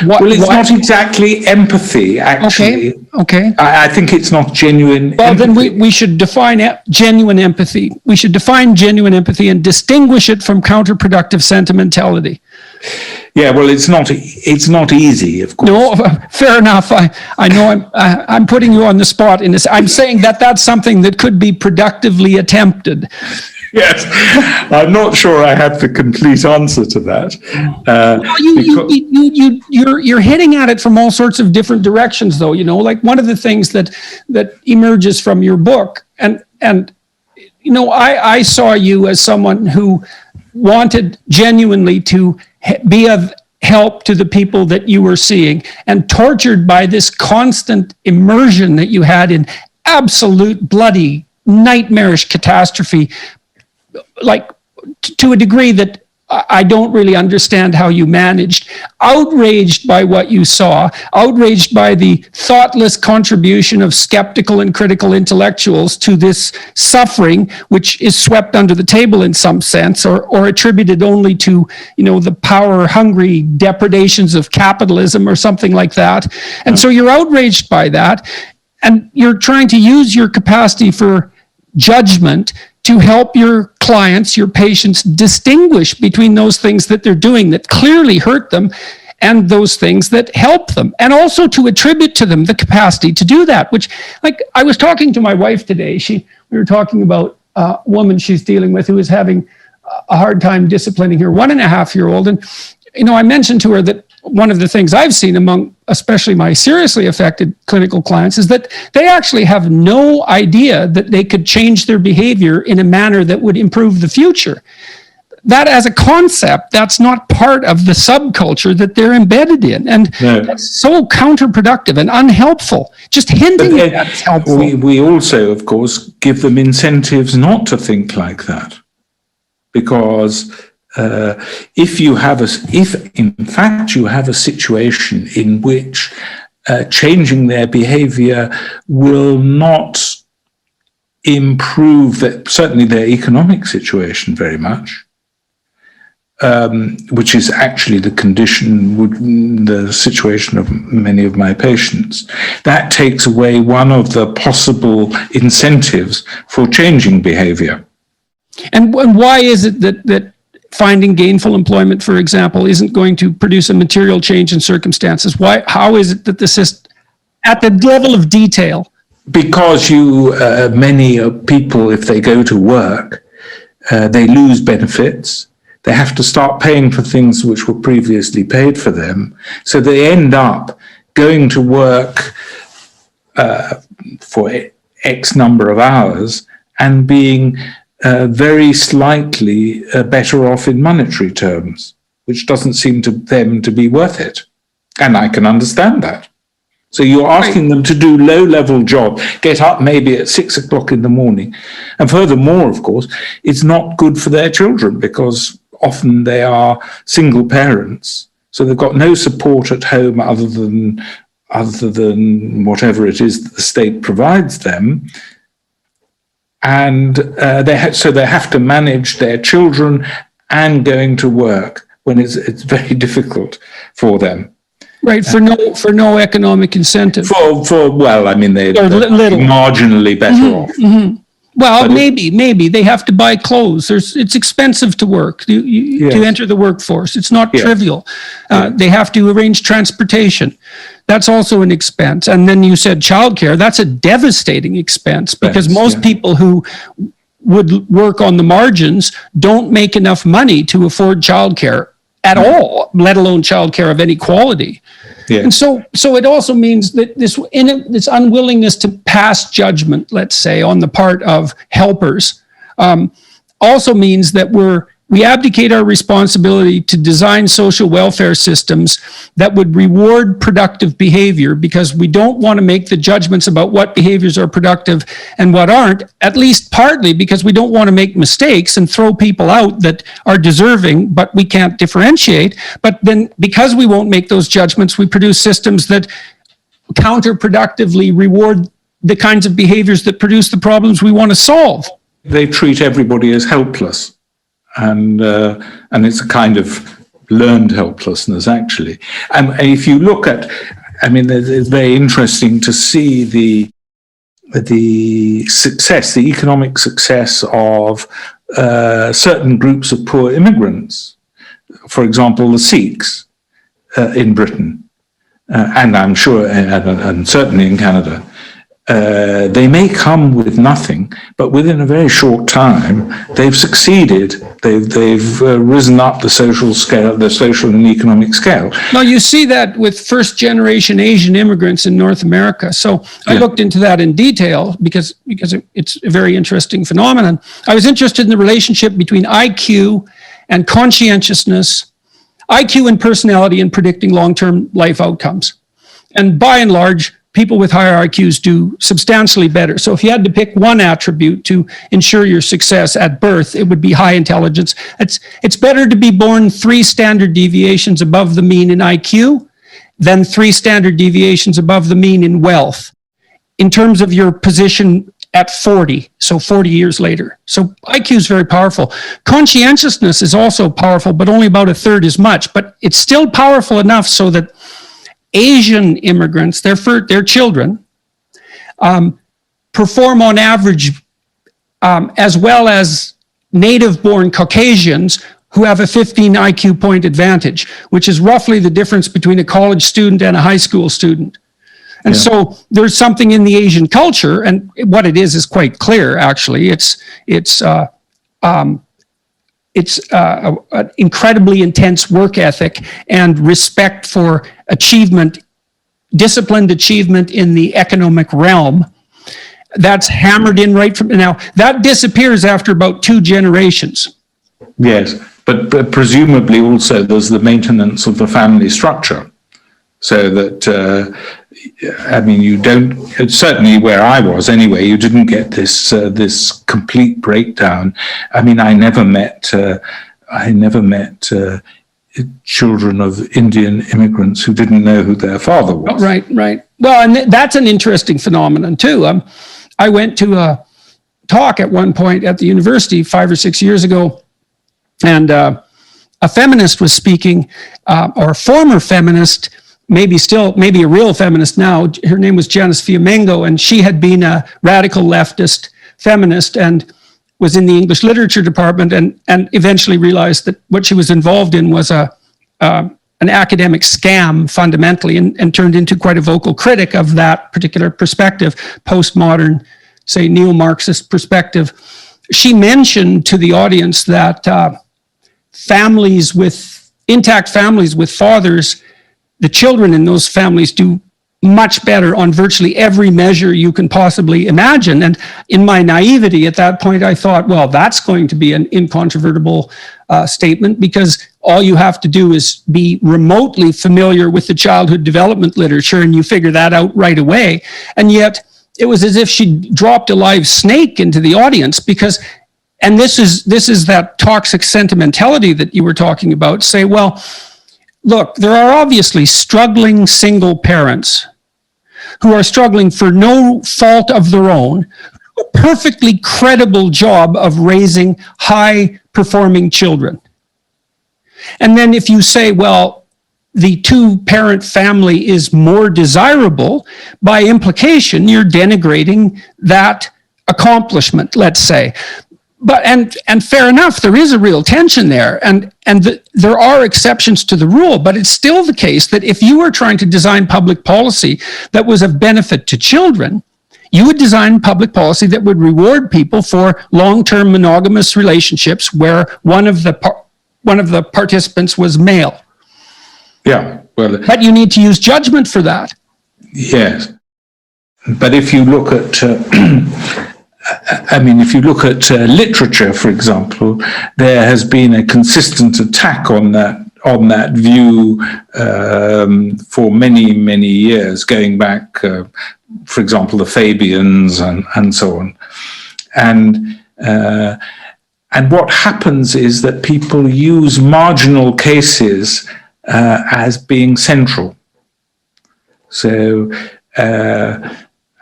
Well, it's not exactly empathy, actually. Okay. I think it's not genuine Well, empathy. then we should define genuine empathy. We should define genuine empathy and distinguish it from counterproductive sentimentality. Yeah, well, it's not easy, of course. No, fair enough. I know I'm putting you on the spot in this. I'm saying that that's something that could be productively attempted. Yes, I'm not sure I have the complete answer to that. You're hitting at it from all sorts of different directions, though. Like one of the things that emerges from your book, and I saw you as someone who wanted genuinely to be of help to the people that you were seeing, and tortured by this constant immersion that you had in absolute bloody nightmarish catastrophe, like to a degree that I don't really understand how you managed, outraged by what you saw, outraged by the thoughtless contribution of skeptical and critical intellectuals to this suffering, which is swept under the table in some sense, or attributed only to, the power-hungry depredations of capitalism or something like that. And so you're outraged by that, and you're trying to use your capacity for judgment to help your clients, your patients, distinguish between those things that they're doing that clearly hurt them and those things that help them, and also to attribute to them the capacity to do that, which, like, I was talking to my wife today. We were talking about a woman she's dealing with who is having a hard time disciplining her 1.5-year-old. And, I mentioned to her that one of the things I've seen among especially my seriously affected clinical clients is that they actually have no idea that they could change their behavior in a manner that would improve the future. That as a concept, that's not part of the subculture that they're embedded in. And that's so counterproductive and unhelpful. Just hinting at that is helpful. We also, of course, give them incentives not to think like that. Because if in fact you have a situation in which changing their behavior will not improve certainly their economic situation very much, which is actually the situation of many of my patients, that takes away one of the possible incentives for changing behavior. And why is it that finding gainful employment, for example, isn't going to produce a material change in circumstances? How is it that this is at the level of detail? Because many people, if they go to work, they lose benefits. They have to start paying for things which were previously paid for them. So they end up going to work for X number of hours and being very slightly better off in monetary terms, which doesn't seem to them to be worth it. And I can understand that. So you're asking them to do low-level job, get up maybe at 6 o'clock in the morning. And furthermore, of course, it's not good for their children because often they are single parents. So they've got no support at home other than whatever it is that the state provides them. And they have to manage their children and going to work when it's very difficult for them. Right, for no economic incentive. They're marginally better off. Mm-hmm. Well, maybe they have to buy clothes. It's expensive to work to enter the workforce. It's not trivial. They have to arrange transportation. That's also an expense. And then you said childcare. That's a devastating expense because most people who would work on the margins don't make enough money to afford childcare at all, let alone childcare of any quality. Yeah. And so it also means that this unwillingness to pass judgment, let's say, on the part of helpers, also means that we're we abdicate our responsibility to design social welfare systems that would reward productive behavior, because we don't want to make the judgments about what behaviors are productive and what aren't, at least partly because we don't want to make mistakes and throw people out that are deserving, but we can't differentiate. But then because we won't make those judgments, we produce systems that counterproductively reward the kinds of behaviors that produce the problems we want to solve. They treat everybody as helpless. And it's a kind of learned helplessness, actually. And if you look at, I mean, it's very interesting to see the success, the economic success of certain groups of poor immigrants. For example, the Sikhs in Britain, and I'm sure, and certainly in Canada. They may come with nothing, but within a very short time, they've succeeded. They've risen up the social scale, the social and economic scale. Now, you see that with first-generation Asian immigrants in North America. So I looked into that in detail because it's a very interesting phenomenon. I was interested in the relationship between IQ and conscientiousness, IQ and personality in predicting long-term life outcomes. And by and large, people with higher IQs do substantially better. So if you had to pick one attribute to ensure your success at birth, it would be high intelligence. It's better to be born 3 standard deviations above the mean in IQ than 3 standard deviations above the mean in wealth, in terms of your position at 40, so 40 years later. So IQ is very powerful. Conscientiousness is also powerful, but only about 1/3 as much. But it's still powerful enough so that Asian immigrants, their children, perform on average as well as native-born Caucasians who have a 15 IQ point advantage, which is roughly the difference between a college student and a high school student. And so there's something in the Asian culture, and what it is quite clear, actually. It's an incredibly intense work ethic and respect for achievement, disciplined achievement in the economic realm. That's hammered in right from now. That disappears after about 2 generations. Yes, but presumably also there's the maintenance of the family structure, so that I mean, you don't, certainly where I was anyway, you didn't get this complete breakdown. I mean, I never met children of Indian immigrants who didn't know who their father was. Right. Well, and that's an interesting phenomenon too. I went to a talk at one point at the university 5 or 6 years ago, and a feminist was speaking, or a former feminist, maybe a real feminist now. Her name was Janice Fiamengo, and she had been a radical leftist feminist and was in the English literature department, and eventually realized that what she was involved in was an academic scam fundamentally, and turned into quite a vocal critic of that particular perspective, postmodern, say, neo-Marxist perspective. She mentioned to the audience that intact families with fathers, the children in those families do much better on virtually every measure you can possibly imagine. And in my naivety at that point, I thought, well, that's going to be an incontrovertible statement, because all you have to do is be remotely familiar with the childhood development literature, and you figure that out right away. And yet it was as if she dropped a live snake into the audience, because, and this is that toxic sentimentality that you were talking about. Say, well, look, there are obviously struggling single parents who are struggling for no fault of their own, a perfectly credible job of raising high-performing children. And then if you say, well, the 2-parent family is more desirable, by implication, you're denigrating that accomplishment, let's say. But and fair enough, there is a real tension there, and there are exceptions to the rule, but it's still the case that if you were trying to design public policy that was of benefit to children, you would design public policy that would reward people for long-term monogamous relationships where one of the participants was male. Yeah, well, but you need to use judgment for that. Yes, but if you look at I mean, if you look at literature, for example, there has been a consistent attack on that view for many, many years, going back, for example, the Fabians and so on. And what happens is that people use marginal cases as being central. So,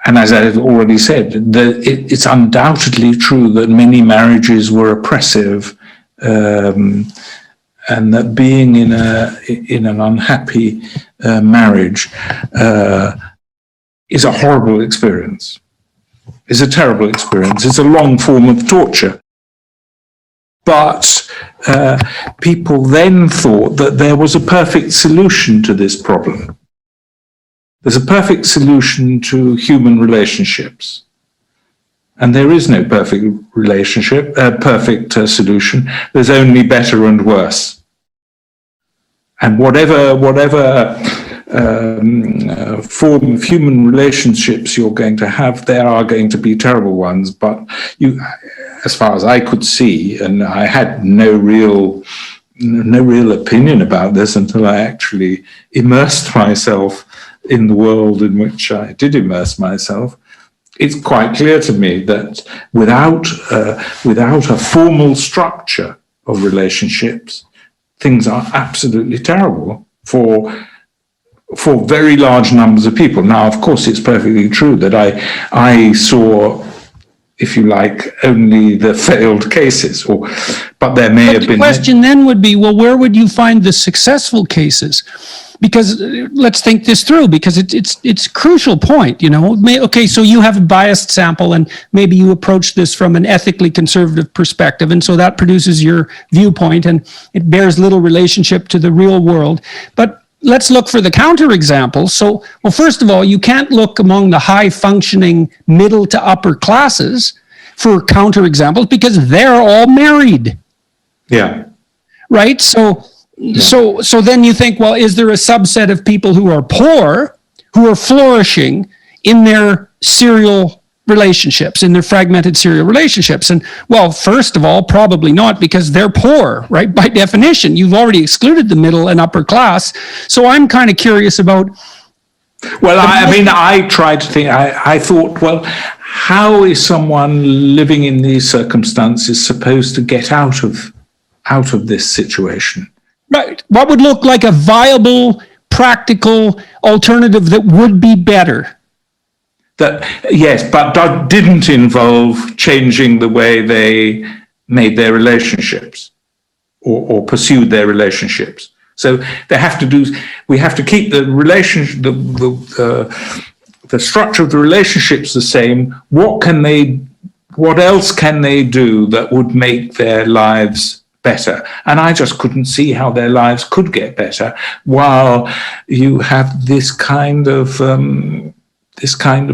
and as I've already said, it's undoubtedly true that many marriages were oppressive, and that being in an unhappy marriage is a horrible experience. It's a terrible experience. It's a long form of torture. But people then thought that there was a perfect solution to this problem. There's a perfect solution to human relationships. And there is no perfect relationship, perfect solution. There's only better and worse. And whatever form of human relationships you're going to have, there are going to be terrible ones. But you, as far as I could see, and I had no real opinion about this until I actually immersed myself in the world in which I did immerse myself, it's quite clear to me that without a formal structure of relationships, things are absolutely terrible for very large numbers of people. Now, of course, it's perfectly true that I saw, if you like, only the failed cases, but there may have been. The question then would be, well, where would you find the successful cases? Because let's think this through, because it's a crucial point, you know. Okay, so you have a biased sample, and maybe you approach this from an ethically conservative perspective, and so that produces your viewpoint, and it bears little relationship to the real world. But let's look for the counterexamples. So, well, first of all, you can't look among the high-functioning middle to upper classes for counterexamples because they're all married. Yeah. Right? So then you think, well, is there a subset of people who are poor, who are flourishing in their serial relationships, in their fragmented serial relationships? And well, first of all, probably not, because they're poor, right? By definition, you've already excluded the middle and upper class. So I'm kind of curious about. Well, I tried to think, I thought, well, how is someone living in these circumstances supposed to get out of this situation? Right. What would look like a viable, practical alternative that would be better? Yes, but that didn't involve changing the way they made their relationships or pursued their relationships. So we have to keep the relationship, the structure of the relationships the same. What else can they do that would make their lives better? And I just couldn't see how their lives could get better while you have this kind of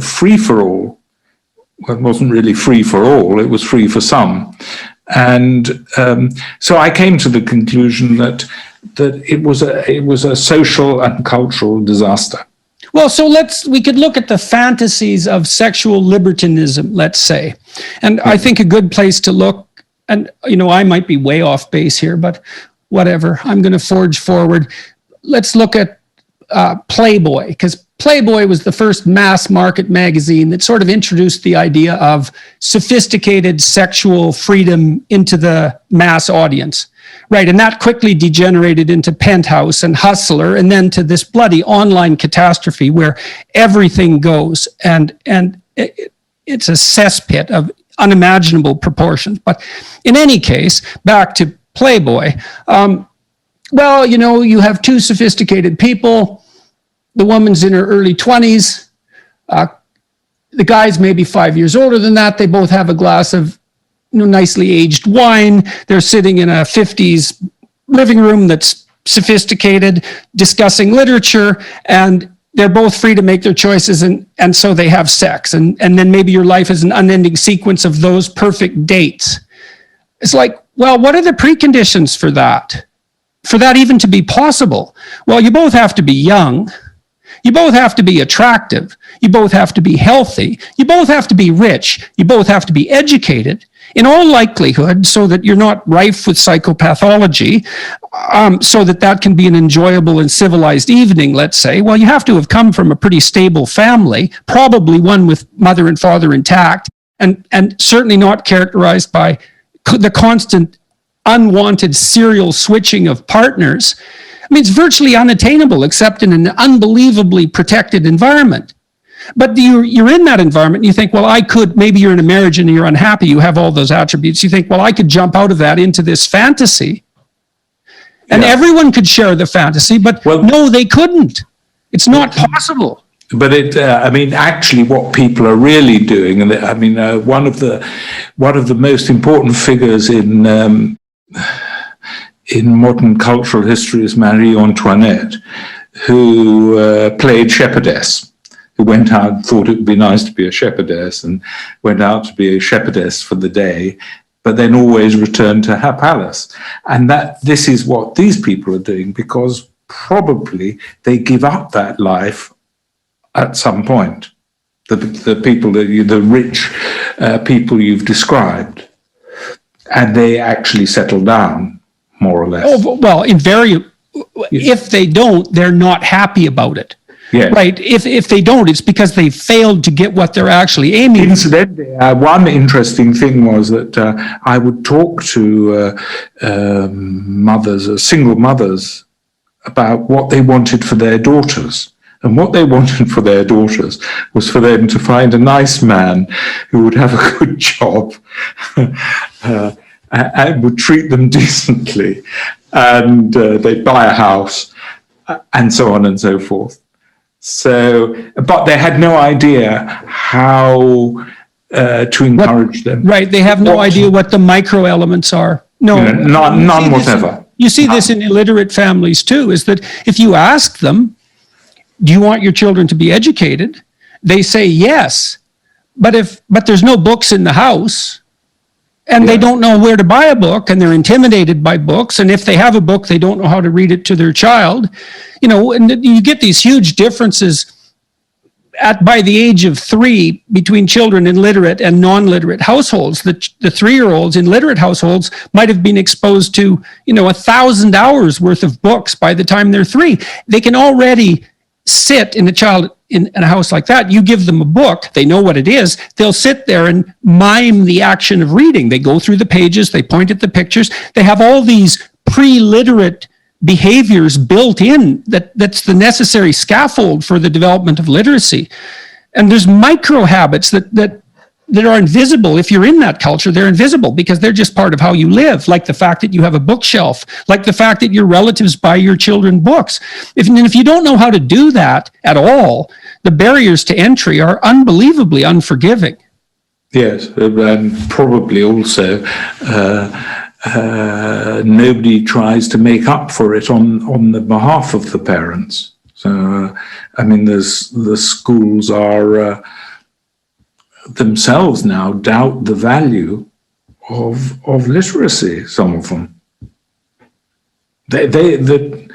free for all. Well, it wasn't really free for all; it was free for some. And so I came to the conclusion that it was a social and cultural disaster. Well, so we could look at the fantasies of sexual libertinism, let's say. And I think a good place to look, and, you know, I might be way off base here, but whatever, I'm going to forge forward. Let's look at Playboy, because Playboy was the first mass market magazine that sort of introduced the idea of sophisticated sexual freedom into the mass audience. Right, and that quickly degenerated into Penthouse and Hustler, and then to this bloody online catastrophe where everything goes, and it's a cesspit of unimaginable proportions. But in any case, back to Playboy. Well, you know, you have two sophisticated people. The woman's in her early 20s. The guy's maybe 5 years older than that. They both have a glass of nicely aged wine. They're sitting in a 50s living room that's sophisticated, discussing literature, and they're both free to make their choices, and so they have sex. And then maybe your life is an unending sequence of those perfect dates. It's like, well, what are the preconditions for that? For that even to be possible? Well, you both have to be young. You both have to be attractive. You both have to be healthy. You both have to be rich. You both have to be educated, in all likelihood, so that you're not rife with psychopathology, so that can be an enjoyable and civilized evening, let's say. Well, you have to have come from a pretty stable family, probably one with mother and father intact, and certainly not characterized by the constant unwanted serial switching of partners. I mean, it's virtually unattainable except in an unbelievably protected environment. But you're in that environment and you think, well, maybe you're in a marriage and you're unhappy, you have all those attributes. You think, well, I could jump out of that into this fantasy. And everyone could share the fantasy, but no, they couldn't. It's not possible. But actually what people are really doing, and one of the most important figures in modern cultural history is Marie Antoinette, who played shepherdess, who went out and thought it would be nice to be a shepherdess and went out to be a shepherdess for the day, but then always returned to her palace. And this is what these people are doing, because probably they give up that life at some point. The people, the rich people you've described, and they actually settle down, more or less. Oh, well, if they don't, they're not happy about it. Yeah. Right. If they don't, it's because they failed to get what they're actually aiming. Incidentally, one interesting thing was that I would talk to single mothers, about what they wanted for their daughters. And what they wanted for their daughters was for them to find a nice man who would have a good job and would treat them decently. And they'd buy a house and so on and so forth. So, but they had no idea how to encourage them. Right. They have no idea what the micro elements are. No, none whatever. You see this in illiterate families too, is that if you ask them, do you want your children to be educated? They say yes, but there's no books in the house, and they don't know where to buy a book, and they're intimidated by books, and if they have a book, they don't know how to read it to their child. And you get these huge differences by the age of 3 between children in literate and non-literate households. The 3-year-olds in literate households might have been exposed to 1,000 hours worth of books by the time they're 3. They can already sit in a house like that. You give them a book, they know what it is, they'll sit there and mime the action of reading. They go through the pages, they point at the pictures, they have all these pre-literate behaviors built in that's the necessary scaffold for the development of literacy. And there's micro habits that are invisible. If you're in that culture, they're invisible because they're just part of how you live, like the fact that you have a bookshelf, like the fact that your relatives buy your children books. If you don't know how to do that at all, the barriers to entry are unbelievably unforgiving. Yes, and probably also nobody tries to make up for it on the behalf of the parents. So, the schools are themselves now doubt the value of literacy, some of them. The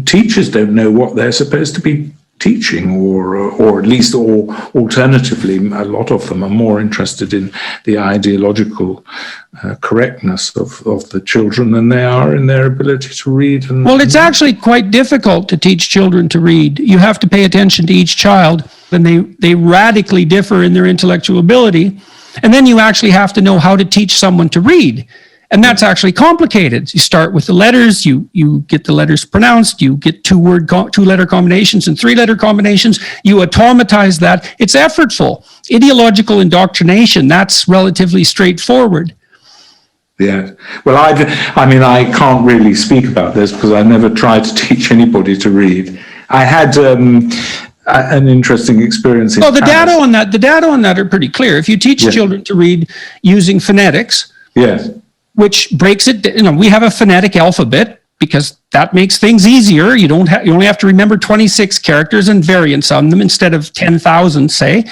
teachers don't know what they're supposed to be teaching, or at least, or alternatively, a lot of them are more interested in the ideological correctness of the children than they are in their ability to read. Well, it's actually quite difficult to teach children to read. You have to pay attention to each child, and they radically differ in their intellectual ability. And then you actually have to know how to teach someone to read. And that's actually complicated. You start with the letters, you get the letters pronounced, you get two-letter combinations and 3-letter combinations, you automatize that. It's effortful. Ideological indoctrination, that's relatively straightforward. Yeah. Well, I can't really speak about this because I never tried to teach anybody to read. I had an interesting experience in the data on that are pretty clear. If you teach children to read using phonetics, yes, which breaks it, we have a phonetic alphabet, because that makes things easier. You only have to remember 26 characters and variants on them instead of 10,000, say.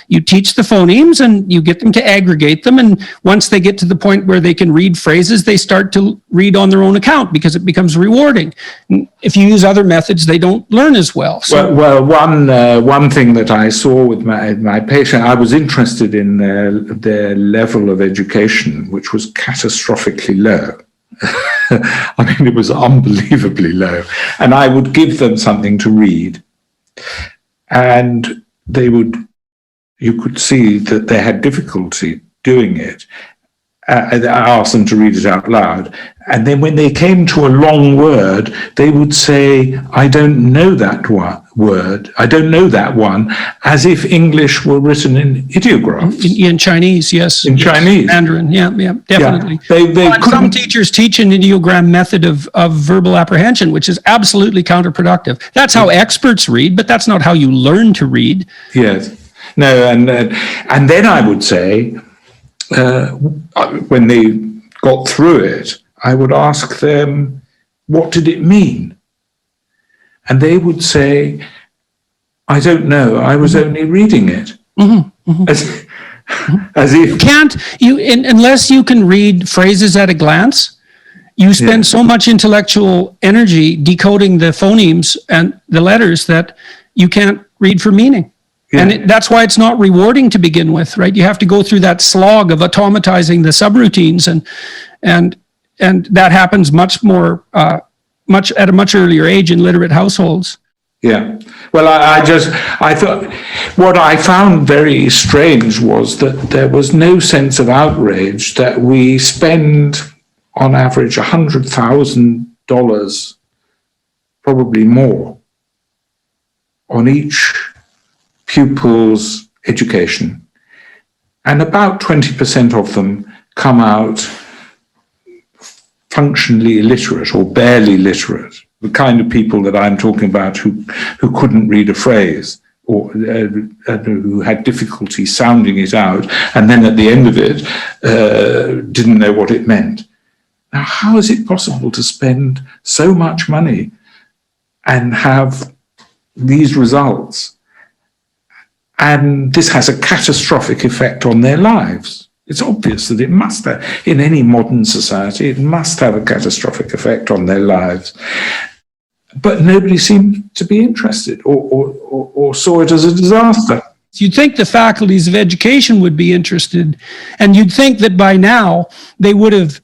You teach the phonemes and you get them to aggregate them. And once they get to the point where they can read phrases, they start to read on their own account because it becomes rewarding. And if you use other methods, they don't learn as well. So, one thing that I saw with my patient, I was interested in their level of education, which was catastrophically low. I mean, it was unbelievably low. And I would give them something to read, and you could see that they had difficulty doing it. I asked them to read it out loud. And then when they came to a long word, they would say, I don't know that word. I don't know that one, as if English were written in ideographs. In Chinese, yes. In Chinese. Mandarin, yeah, definitely. Yeah. Some teachers teach an ideogram method of verbal apprehension, which is absolutely counterproductive. That's how experts read, but that's not how you learn to read. Yes. No, and then I would say, when they got through it, I would ask them, what did it mean? And they would say, I don't know, I was only reading it. Mm-hmm, mm-hmm. As if... Unless you can read phrases at a glance, you spend so much intellectual energy decoding the phonemes and the letters that you can't read for meaning. Yeah. And that's why it's not rewarding to begin with, right? You have to go through that slog of automatizing the subroutines, and that happens much at a much earlier age in literate households. Yeah. Well, I thought what I found very strange was that there was no sense of outrage that we spend on average $100,000, probably more, on each pupil's education, and about 20% of them come out functionally illiterate or barely literate, the kind of people that I'm talking about who couldn't read a phrase or who had difficulty sounding it out, and then at the end of it didn't know what it meant. Now, how is it possible to spend so much money and have these results? And this has a catastrophic effect on their lives. It's obvious that it must have, in any modern society, it must have a catastrophic effect on their lives. But nobody seemed to be interested or saw it as a disaster. You'd think the faculties of education would be interested, and you'd think that by now they would have,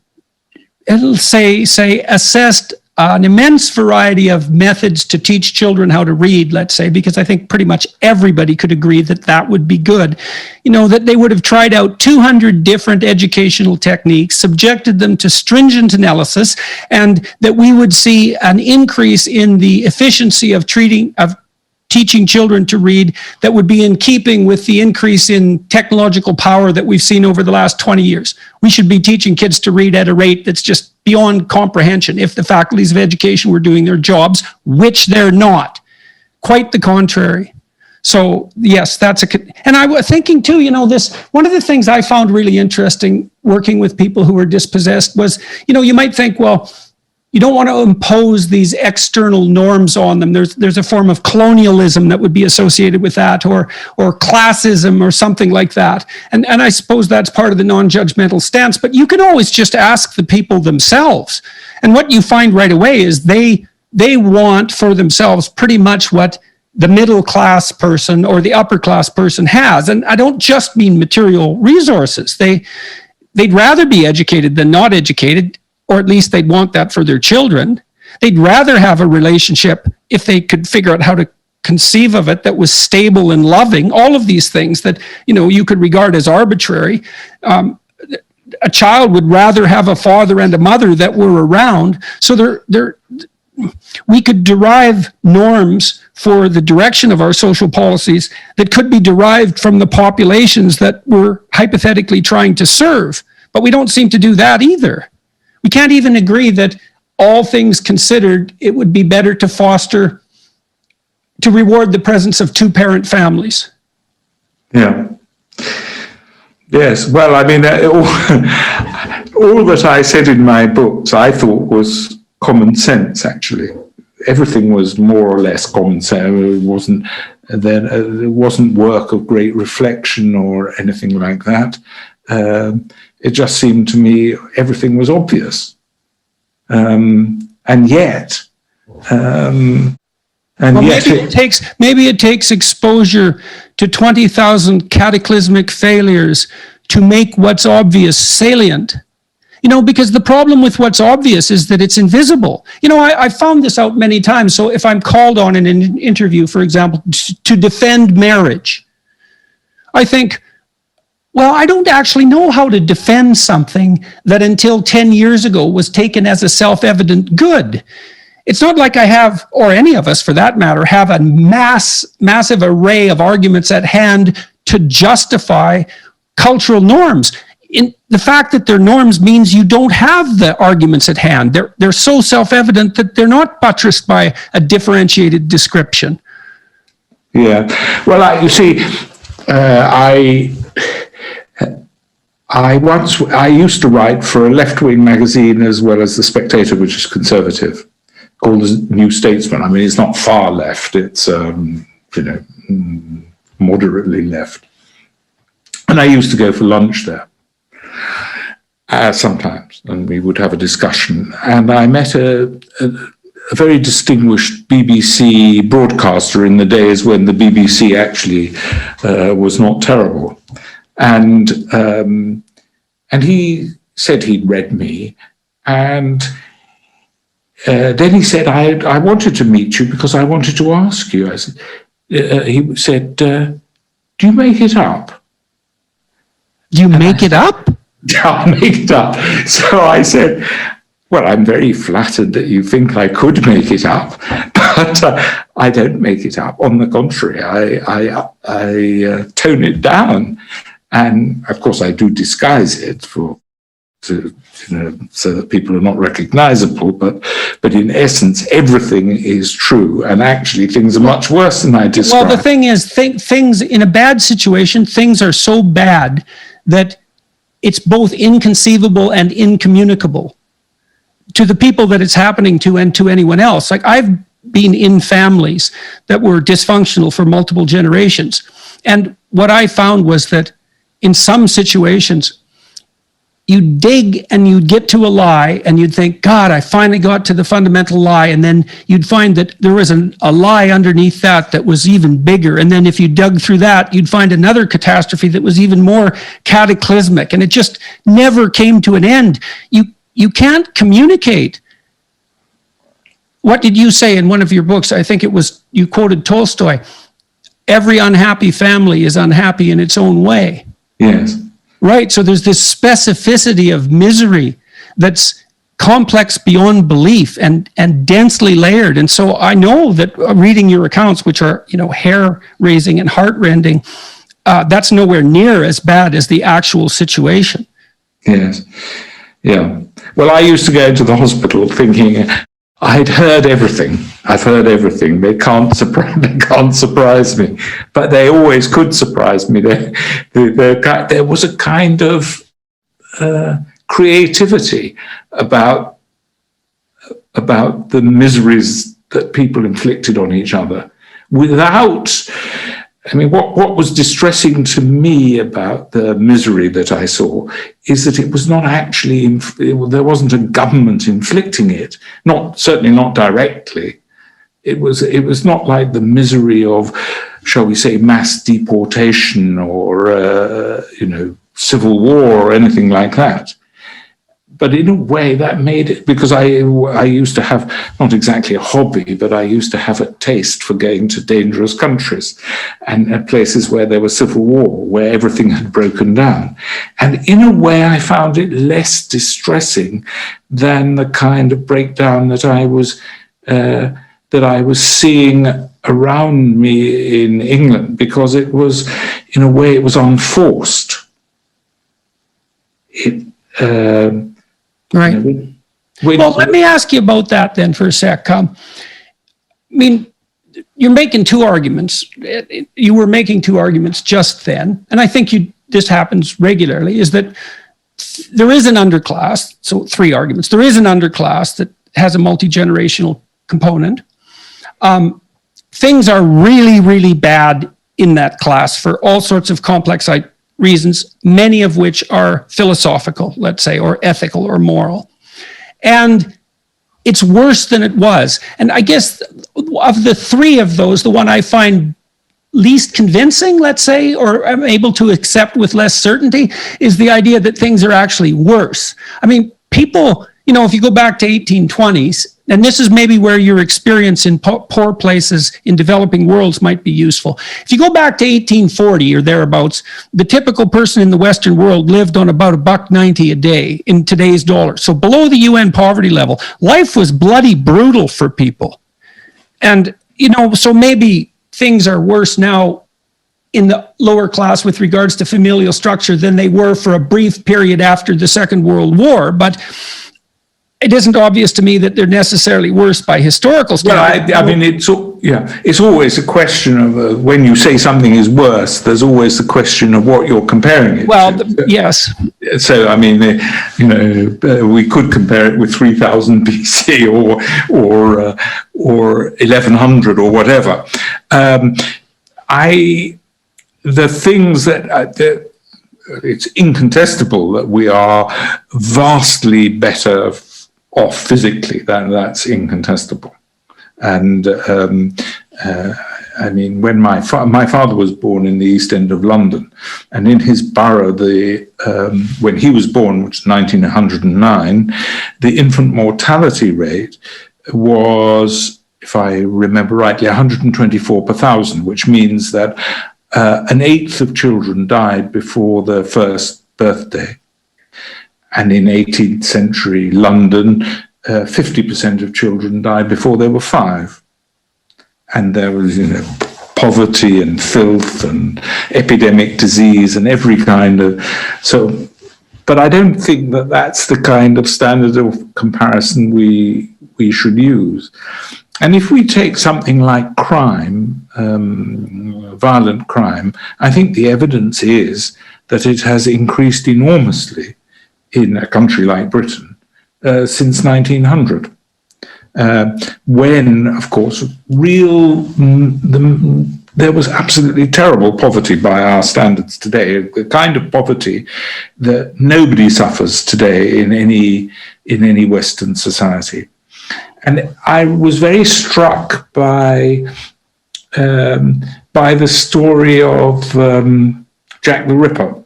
say assessed an immense variety of methods to teach children how to read, let's say, because I think pretty much everybody could agree that that would be good. You know, that they would have tried out 200 different educational techniques, subjected them to stringent analysis, and that we would see an increase in the efficiency of teaching children to read that would be in keeping with the increase in technological power that we've seen over the last 20 years. We should be teaching kids to read at a rate that's just beyond comprehension if the faculties of education were doing their jobs, which they're not. Quite the contrary. So yes, and I was thinking too, you know, one of the things I found really interesting working with people who were dispossessed was, you know, you might think, well, you don't want to impose these external norms on them. There's a form of colonialism that would be associated with that, or classism or something like that. And I suppose that's part of the non-judgmental stance, but you can always just ask the people themselves. And what you find right away is they want for themselves pretty much what the middle class person or the upper class person has. And I don't just mean material resources. They'd rather be educated than not educated, or at least they'd want that for their children. They'd rather have a relationship, if they could figure out how to conceive of it, that was stable and loving. All of these things that, you know, you could regard as arbitrary. A child would rather have a father and a mother that were around. So we could derive norms for the direction of our social policies that could be derived from the populations that we're hypothetically trying to serve. But we don't seem to do that either. We can't even agree that, all things considered, it would be better to reward the presence of two-parent families. Yeah. Yes. Well, I mean, all that I said in my books, I thought was common sense, actually. Everything was more or less common sense. It wasn't work of great reflection or anything like that. It just seemed to me everything was obvious. And yet, maybe it takes exposure to 20,000 cataclysmic failures to make what's obvious salient. Because the problem with what's obvious is that it's invisible. I found this out many times. So if I'm called on in an interview, for example, to defend marriage, I think, well, I don't actually know how to defend something that until 10 years ago was taken as a self-evident good. It's not like I have, or any of us for that matter, have a massive array of arguments at hand to justify cultural norms. The fact that they're norms means you don't have the arguments at hand. They're so self-evident that they're not buttressed by a differentiated description. Yeah. Well, I used to write for a left-wing magazine as well as The Spectator, which is conservative, called The New Statesman. I mean, it's not far left. It's, moderately left. And I used to go for lunch there. Sometimes, and we would have a discussion. And I met a very distinguished BBC broadcaster in the days when the BBC actually was not terrible. And he said he'd read me, and then he said, I wanted to meet you because I wanted to ask you. He said, do you make it up? You make it up? I'll make it up. So I said, well, I'm very flattered that you think I could make it up, but I don't make it up. On the contrary, I tone it down. And of course, I do disguise it so that people are not recognizable. But in essence, everything is true. And actually, things are much worse than I described. Well, the thing is, things in a bad situation, things are so bad that it's both inconceivable and incommunicable to the people that it's happening to and to anyone else. Like, I've been in families that were dysfunctional for multiple generations. And what I found was that in some situations, you'd dig and you'd get to a lie and you'd think, God, I finally got to the fundamental lie. And then you'd find that there was a lie underneath that was even bigger. And then if you dug through that, you'd find another catastrophe that was even more cataclysmic. And it just never came to an end. You can't communicate. What did you say in one of your books? I think it was, you quoted Tolstoy. Every unhappy family is unhappy in its own way. Yes. Right, so there's this specificity of misery that's complex beyond belief and densely layered. And so I know that reading your accounts, which are, hair-raising and heart-rending, that's nowhere near as bad as the actual situation. Yes, yeah. Well, I used to go into the hospital thinking, I'd heard everything. I've heard everything. They can't surprise me, but they always could surprise me. There was a kind of creativity about the miseries that people inflicted on each other. What was distressing to me about the misery that I saw is that it was not actually, there wasn't a government inflicting it, certainly not directly. It was not like the misery of, shall we say, mass deportation or, civil war or anything like that. But in a way that made it, because I used to have, not exactly a hobby, but I used to have a taste for going to dangerous countries and places where there was civil war, where everything had broken down. And in a way I found it less distressing than the kind of breakdown that I was seeing around me in England, because it was, in a way, it was unforced. Right. Well, let me ask you about that then for a sec. You're making two arguments. You were making two arguments just then, and I think this happens regularly, is that there is an underclass, so three arguments. There is an underclass has a multi-generational component. Things are really, really bad in that class for all sorts of complex reasons, many of which are philosophical, let's say, or ethical or moral. And it's worse than it was. And I guess of the three of those, the one I find least convincing, let's say, or I'm able to accept with less certainty, is the idea that things are actually worse. I mean, people, if you go back to 1820s, and this is maybe where your experience in poor places in developing worlds might be useful. If you go back to 1840 or thereabouts, the typical person in the Western world lived on about $1.90 a day in today's dollar. So below the UN poverty level, life was bloody brutal for people. And, so maybe things are worse now in the lower class with regards to familial structure than they were for a brief period after the Second World War. But it isn't obvious to me that they're necessarily worse by historical standards. Well, I mean, it's always a question of when you say something is worse, there's always the question of what you're comparing it to. Yes. So, I mean, we could compare it with 3000 BC or 1100 or whatever. The things that it's incontestable that we are vastly better off physically, that's incontestable. And I mean, when my father was born in the East End of London, and in his borough, when he was born, which was 1909, the infant mortality rate was, if I remember rightly, 124 per thousand, which means that an eighth of children died before their first birthday. And in 18th century London, 50% of children died before they were 5. And there was, poverty and filth and epidemic disease and every kind of... But I don't think that that's the kind of standard of comparison we should use. And if we take something like crime, violent crime, I think the evidence is that it has increased enormously in a country like Britain since 1900, when, of course, there was absolutely terrible poverty by our standards today, the kind of poverty that nobody suffers today in any Western society. And I was very struck by the story of Jack the Ripper.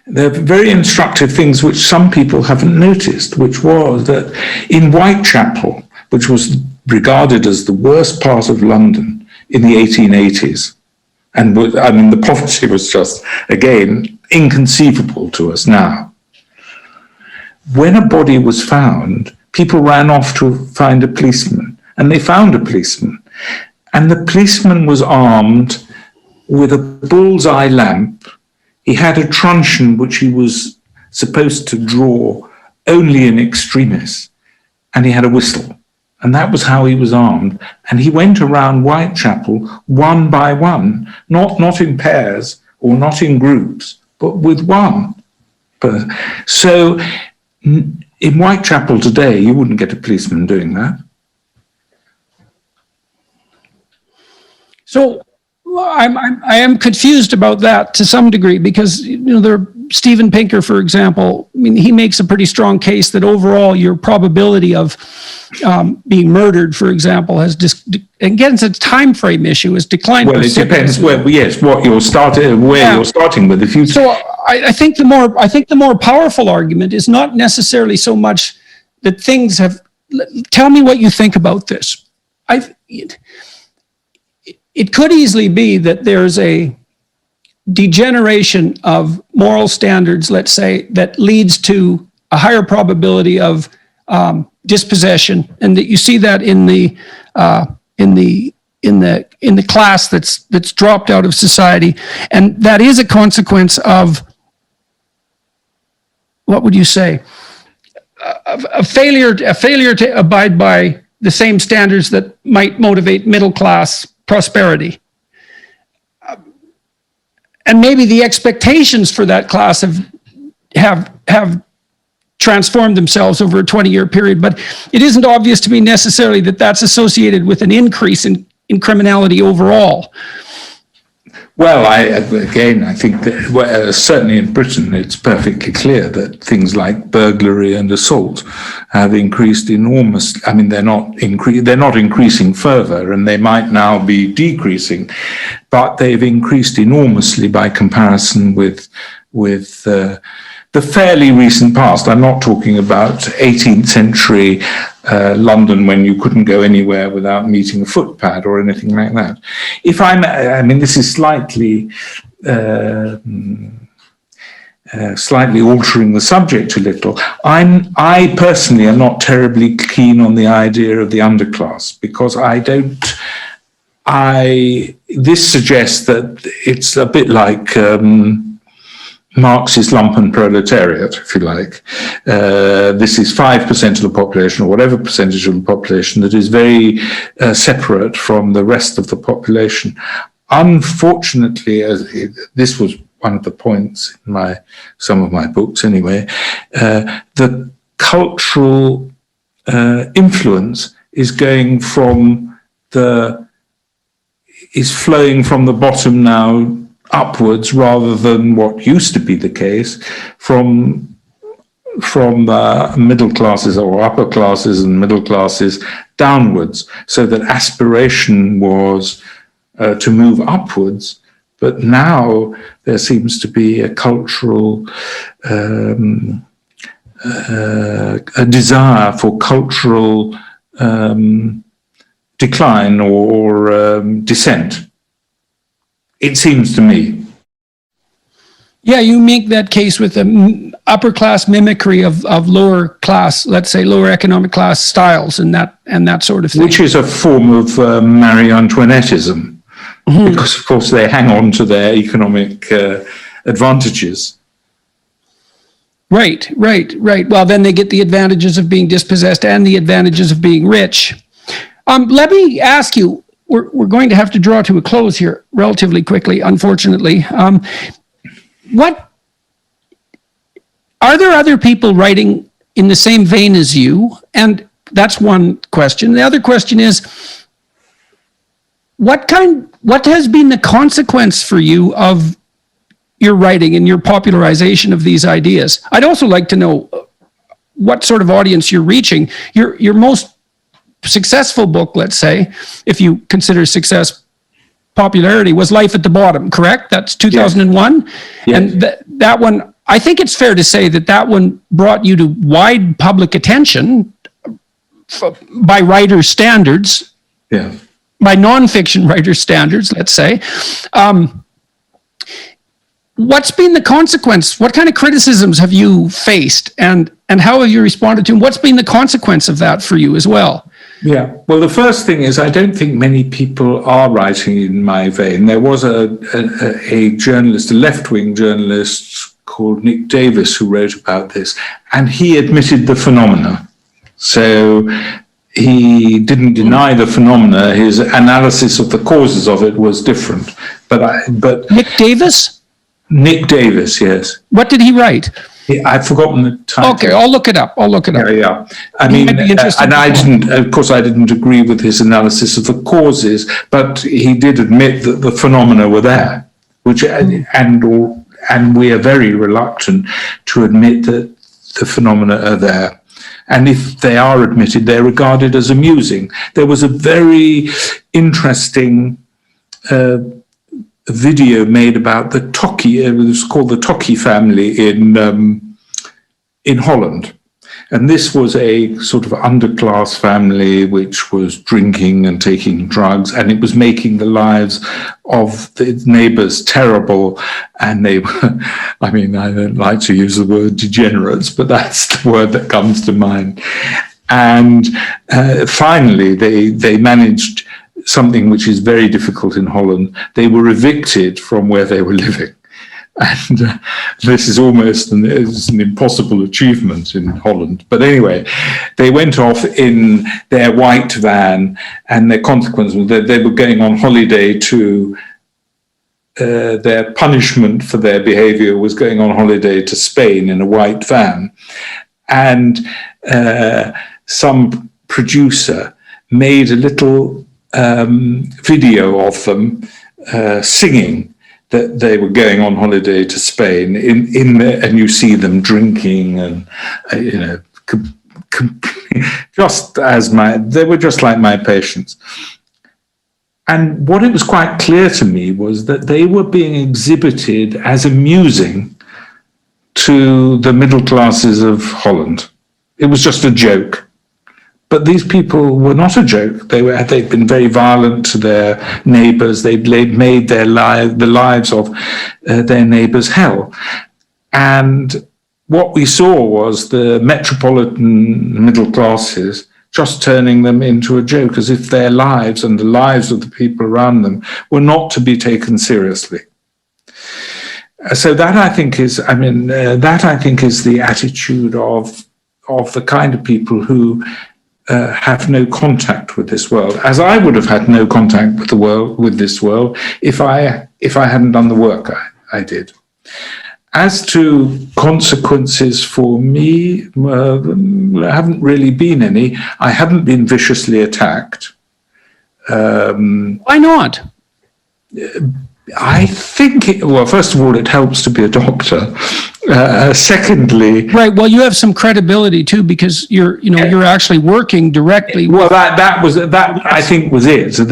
There are very instructive things which some people haven't noticed, which was that in Whitechapel, which was regarded as the worst part of London in the 1880s, and the poverty was just, again, inconceivable to us now. When a body was found, people ran off to find a policeman, and they found a policeman. And the policeman was armed with a bullseye lamp. He had a truncheon which he was supposed to draw only in extremis, and he had a whistle. And that was how he was armed. And he went around Whitechapel one by one, not in pairs or not in groups, but with one. So in Whitechapel today, you wouldn't get a policeman doing that. So I am confused about that to some degree, because Steven Pinker, for example, I mean, he makes a pretty strong case that overall your probability of being murdered, for example, has again, it's a time frame issue, has declined. Well, it depends what you're starting with. If you so, I think the more powerful argument is not necessarily so much that things have. Tell me what you think about this. It could easily be that there's a degeneration of moral standards, let's say, that leads to a higher probability of dispossession, and that you see that in the class that's dropped out of society, and that is a consequence of, what would you say, a failure to abide by the same standards that might motivate middle class prosperity. And maybe the expectations for that class have transformed themselves over a 20-year period, but it isn't obvious to me necessarily that that's associated with an increase in criminality overall. Well, I think that certainly in Britain, it's perfectly clear that things like burglary and assault have increased enormously. I mean, they're not increasing further, and they might now be decreasing, but they've increased enormously by comparison with the fairly recent past. I'm not talking about 18th century London when you couldn't go anywhere without meeting a footpad or anything like that. This is slightly altering the subject a little. I personally am not terribly keen on the idea of the underclass, because this suggests that it's a bit like Marxist lumpenproletariat, if you like. This is 5% of the population, or whatever percentage of the population, that is very separate from the rest of the population. Unfortunately, this was one of the points in some of my books anyway, the cultural influence is flowing from the bottom now upwards, rather than what used to be the case from middle classes or upper classes and middle classes downwards, so that aspiration was to move upwards. But now there seems to be a cultural a desire for cultural decline or descent. It seems to me. Yeah, you make that case with the upper class mimicry of lower class, let's say lower economic class styles and that sort of thing. Which is a form of Marie Antoinetteism, because of course they hang on to their economic advantages. Right. Well, then they get the advantages of being dispossessed and the advantages of being rich. Let me ask you, we're going to have to draw to a close here relatively quickly, unfortunately. What are there other people writing in the same vein as you? And that's one question. The other question is, what has been the consequence for you of your writing and your popularization of these ideas? I'd also like to know what sort of audience you're reaching. Your most successful book, let's say, if you consider success popularity, was Life at the Bottom, correct? That's 2001. Yes. And that one, I think it's fair to say that one brought you to wide public attention by writer standards, by nonfiction writer standards, let's say. What's been the consequence? What kind of criticisms have you faced, and how have you responded to them? What's been the consequence of that for you as well? Yeah, well, the first thing is I don't think many people are writing in my vein. There was a journalist, a left-wing journalist called Nick Davis, who wrote about this, and he admitted the phenomena. So he didn't deny the phenomena. His analysis of the causes of it was different. But Nick Davis? Nick Davis, yes. What did he write? I've forgotten the title. Okay, I'll look it up. Yeah. I mean, and I didn't agree with his analysis of the causes, but he did admit that the phenomena were there, and we are very reluctant to admit that the phenomena are there. And if they are admitted, they're regarded as amusing. There was a very interesting video made about the Tokkie. It was called the Tokkie family in Holland, and this was a sort of underclass family which was drinking and taking drugs, and it was making the lives of the neighbours terrible. And they were, I mean, I don't like to use the word degenerates, but that's the word that comes to mind. And finally, they managed something which is very difficult in Holland. They were evicted from where they were living. And this is almost an impossible achievement in Holland. But anyway, they went off in their white van, and their consequence was that they were going on holiday to, their punishment for their behavior was going on holiday to Spain in a white van. and some producer made a little video of them singing that they were going on holiday to Spain and you see them drinking and they were just like my patients. And what it was quite clear to me was that they were being exhibited as amusing to the middle classes of Holland. It was just a joke. But these people were not a joke. They'd been very violent to their neighbours. They'd made the lives of their neighbours hell. And what we saw was the metropolitan middle classes just turning them into a joke, as if their lives and the lives of the people around them were not to be taken seriously. So that I think is the attitude of the kind of people who have no contact with this world, as I would have had no contact with this world if I hadn't done the work I did. As to consequences for me, there haven't really been any. I haven't been viciously attacked. Why not? I think, first of all, it helps to be a doctor. Secondly, right. Well, you have some credibility too, because you're actually working directly. Well, that I think was it. So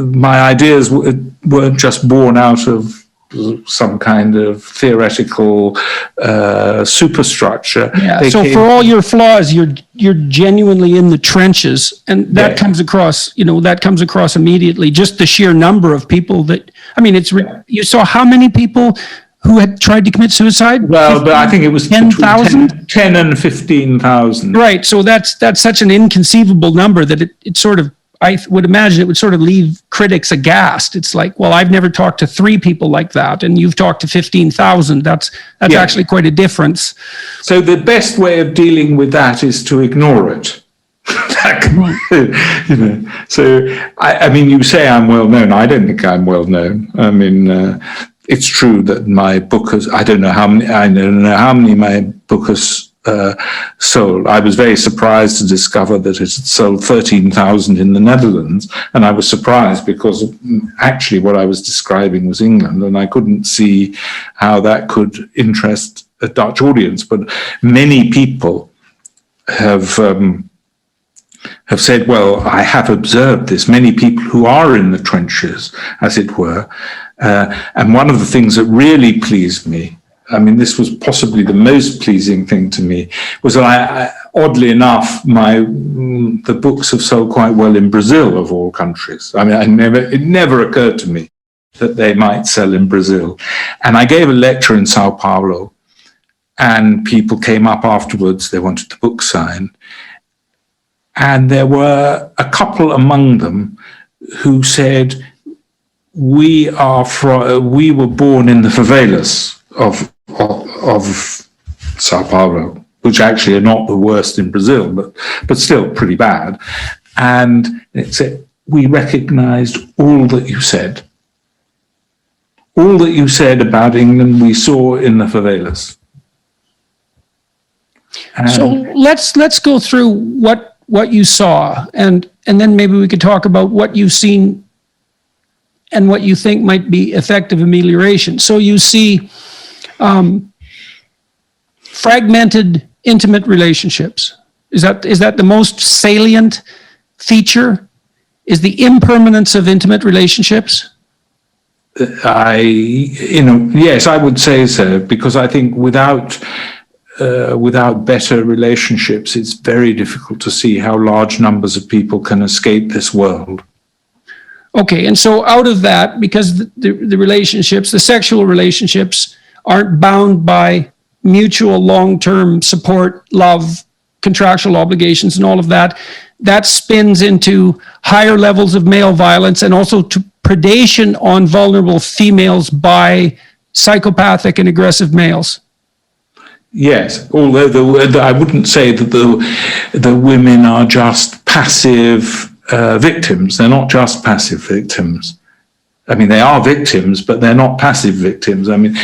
my ideas weren't just born out of some kind of theoretical superstructure. Yeah. So for all your flaws, you're genuinely in the trenches, and that comes across. That comes across immediately. Just the sheer number of people that. I mean, you saw how many people who had tried to commit suicide? Well, 15, but I think it was 10,000, 10 and 15,000. Right. So that's such an inconceivable number that it sort of. I would imagine it would sort of leave critics aghast. It's like, well, I've never talked to 3 people like that, and you've talked to 15,000. That's actually quite a difference. So the best way of dealing with that is to ignore it. So I mean, you say I'm well known. I don't think I'm well known. I mean, it's true that my book has. I don't know how many my book has sold. I was very surprised to discover that it had sold 13,000 in the Netherlands, and I was surprised because actually what I was describing was England, and I couldn't see how that could interest a Dutch audience. But many people have said, well, I have observed this. Many people who are in the trenches, as it were, and one of the things that really pleased me, I mean, this was possibly the most pleasing thing to me, was that oddly enough, the books have sold quite well in Brazil, of all countries. I mean, it never occurred to me that they might sell in Brazil. And I gave a lecture in Sao Paulo, and people came up afterwards. They wanted the book signed. And there were a couple among them who said, we were born in the favelas of Sao Paulo, which actually are not the worst in Brazil, but still pretty bad. And it said, we recognized all that you said. All that you said about England, we saw in the favelas. So let's go through what you saw, and then maybe we could talk about what you've seen and what you think might be effective amelioration. So you see fragmented intimate relationships. Is that the most salient feature? Is the impermanence of intimate relationships? Yes, I would say so, because I think without better relationships, it's very difficult to see how large numbers of people can escape this world. Okay, and so out of that, because the relationships, the sexual relationships, aren't bound by mutual long-term support, love, contractual obligations, and all of that, that spins into higher levels of male violence and also to predation on vulnerable females by psychopathic and aggressive males. Yes, although I wouldn't say that the women are just passive victims. They're not just passive victims. I mean, they are victims, but they're not passive victims. I mean,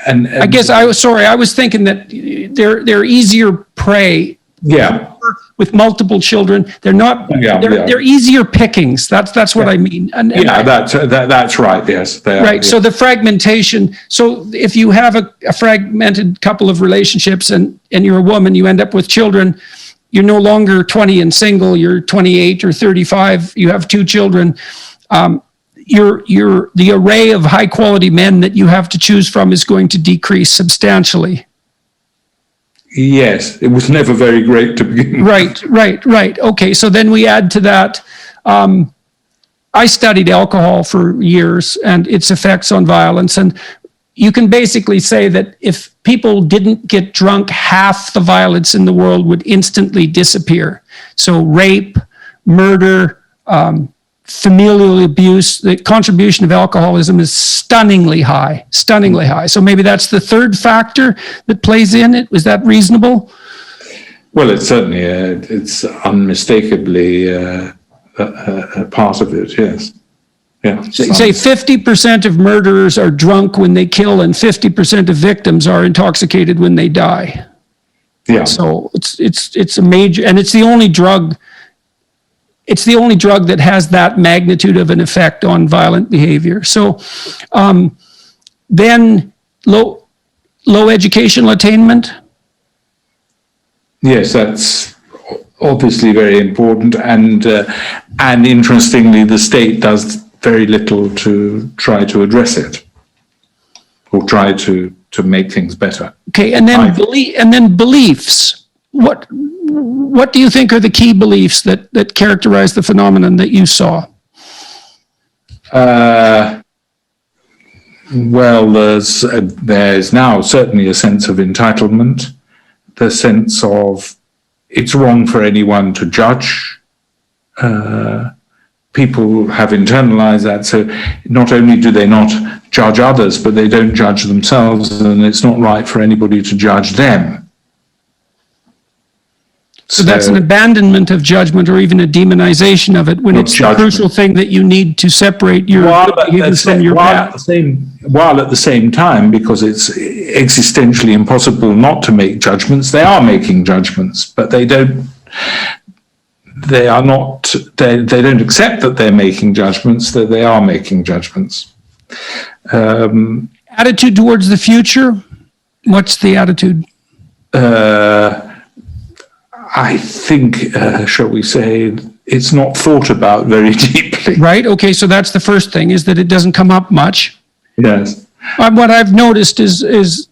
I guess I was thinking that they're easier prey. Yeah. With multiple children, they're easier pickings. That's what I mean. That's right. Yes, they are. Right. So the fragmentation. So if you have a fragmented couple of relationships, and you're a woman, you end up with children. You're no longer 20 and single. You're 28 or 35. You have two children. The array of high quality men that you have to choose from is going to decrease substantially. Yes, it was never very great to begin with. Right. Okay, so then we add to that. I studied alcohol for years and its effects on violence, and you can basically say that if people didn't get drunk, half the violence in the world would instantly disappear. So rape, murder, familial abuse, the contribution of alcoholism is stunningly high. So maybe that's the third factor that plays in it. Was that reasonable? Well, it's certainly, it's unmistakably a part of it, yes. Yeah. Say 50% of murderers are drunk when they kill, and 50% of victims are intoxicated when they die. Yeah. So it's a major, and it's the only drug that has that magnitude of an effect on violent behavior. So then low educational attainment. Yes, that's obviously very important, and interestingly, the state does very little to try to address it or try to make things better. Okay, and then beliefs. What do you think are the key beliefs that characterize the phenomenon that you saw? Well, there's now certainly a sense of entitlement, the sense of it's wrong for anyone to judge. People have internalized that, so not only do they not judge others, but they don't judge themselves, and it's not right for anybody to judge them. So that's an abandonment of judgment, or even a demonization of it, when it's the crucial thing that you need to separate your behavior from your bad. While at the same time, because it's existentially impossible not to make judgments, they are making judgments, but they don't accept that they're making judgments, that they are making judgments. Attitude towards the future? What's the attitude? I think, shall we say, it's not thought about very deeply. Right. Okay. So that's the first thing, is that it doesn't come up much. Yes. What I've noticed is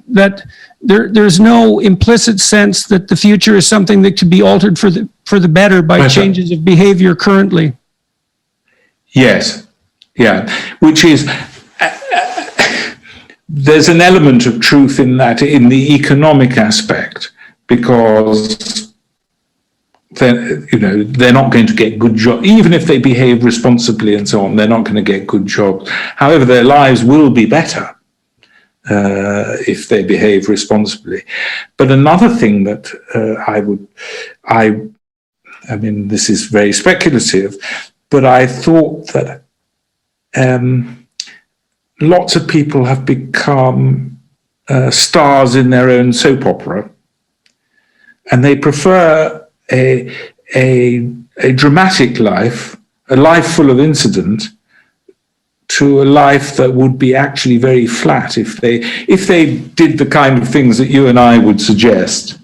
that there's no implicit sense that the future is something that could be altered for the better by changes of behavior currently. Yes. Yeah. Which is, there's an element of truth in that, in the economic aspect, because they're not going to get good jobs, even if they behave responsibly and so on. They're not going to get good jobs. However, their lives will be better if they behave responsibly. But another thing that I mean, this is very speculative, but I thought that lots of people have become stars in their own soap opera, and they prefer a dramatic life, a life full of incident, to a life that would be actually very flat if they did the kind of things that you and I would suggest.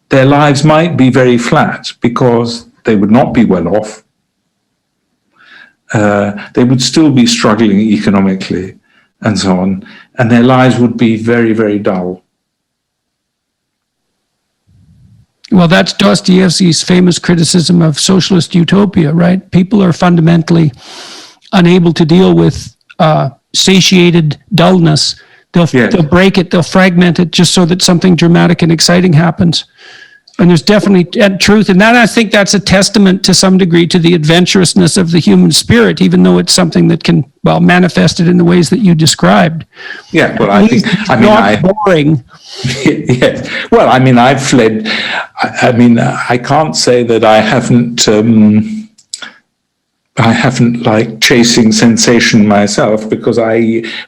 Their lives might be very flat because they would not be well off. They would still be struggling economically and so on, and their lives would be very, very dull. Well, that's Dostoevsky's famous criticism of socialist utopia, right? People are fundamentally unable to deal with satiated dullness. They'll break it, they'll fragment it just so that something dramatic and exciting happens. And there's definitely truth in that. I think that's a testament to some degree to the adventurousness of the human spirit, even though it's something that can, manifest it in the ways that you described. Yeah, well, boring. Yes. Well, I mean, I've fled. I can't say that I haven't I haven't liked chasing sensation myself, because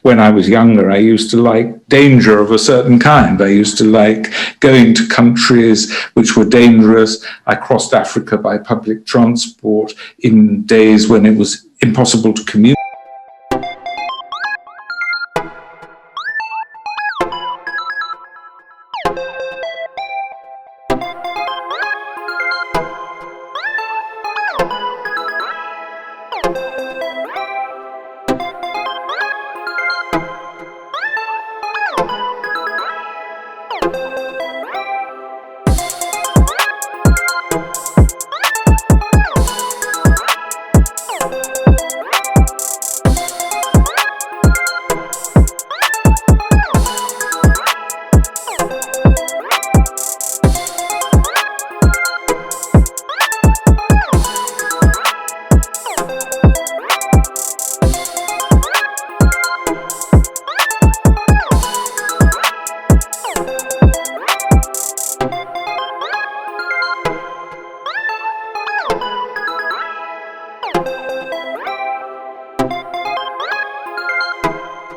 when I was younger, I used to like danger of a certain kind. I used to like going to countries which were dangerous. I crossed Africa by public transport in days when it was impossible to communicate.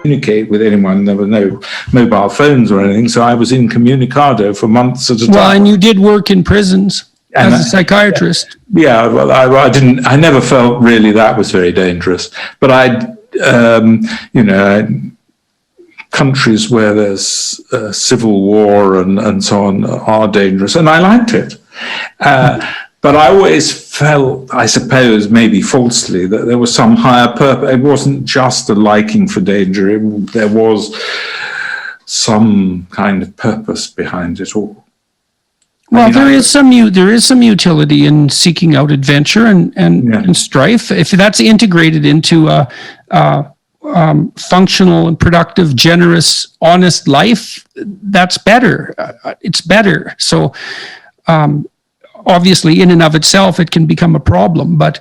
Communicate with anyone. There were no mobile phones or anything, so I was incommunicado for months at a time. Well, and you did work in prisons as a psychiatrist. Yeah, well, I never felt really that was very dangerous, but countries where there's civil war and so on are dangerous, and I liked it. But I always felt, I suppose, maybe falsely, that there was some higher purpose. It wasn't just a liking for danger. There was some kind of purpose behind it all. Well, there is some utility in seeking out adventure and strife. If that's integrated into a functional and productive, generous, honest life, that's better. It's better. So, obviously, in and of itself, it can become a problem. But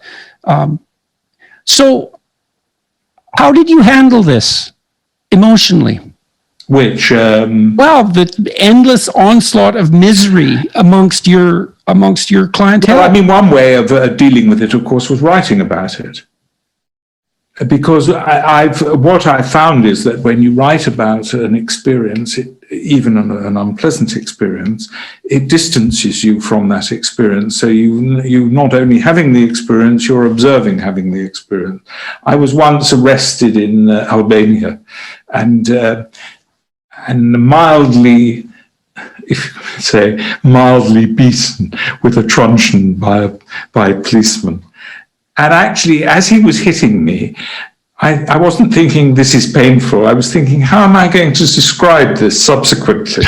so, how did you handle this emotionally? Which well, the endless onslaught of misery amongst your clientele. Well, I mean, one way of dealing with it, of course, was writing about it. Because what I found is that when you write about an experience, even an unpleasant experience, it distances you from that experience. So you not only having the experience, you're observing having the experience. I was once arrested in Albania, and mildly, if you could say, mildly beaten with a truncheon by a policeman. And actually, as he was hitting me, I wasn't thinking this is painful. I was thinking, how am I going to describe this subsequently?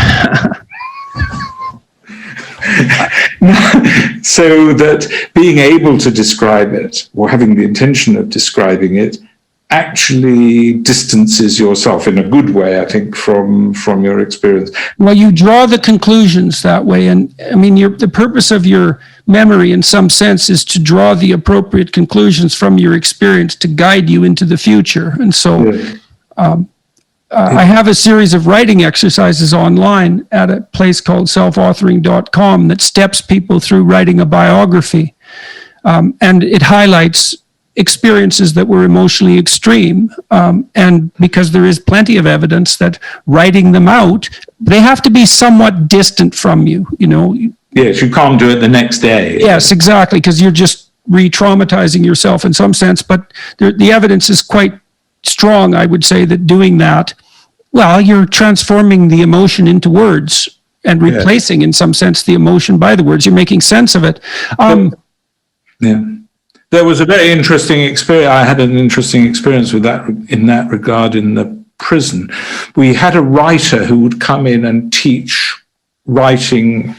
So that being able to describe it, or having the intention of describing it, actually distances yourself in a good way, I think, from your experience. Well, you draw the conclusions that way. And I mean, the purpose of your memory in some sense is to draw the appropriate conclusions from your experience to guide you into the future. And so I have a series of writing exercises online at a place called selfauthoring.com that steps people through writing a biography. And it highlights experiences that were emotionally extreme. And because there is plenty of evidence that writing them out, they have to be somewhat distant from you, you know. Yes, you can't do it the next day. Yes, exactly, because you're just re-traumatizing yourself in some sense. But the evidence is quite strong, I would say, that doing that, well, you're transforming the emotion into words and replacing, in some sense, the emotion by the words. You're making sense of it. Yeah. There was a very interesting experience. I had an interesting experience with that in that regard in the prison. We had a writer who would come in and teach writing,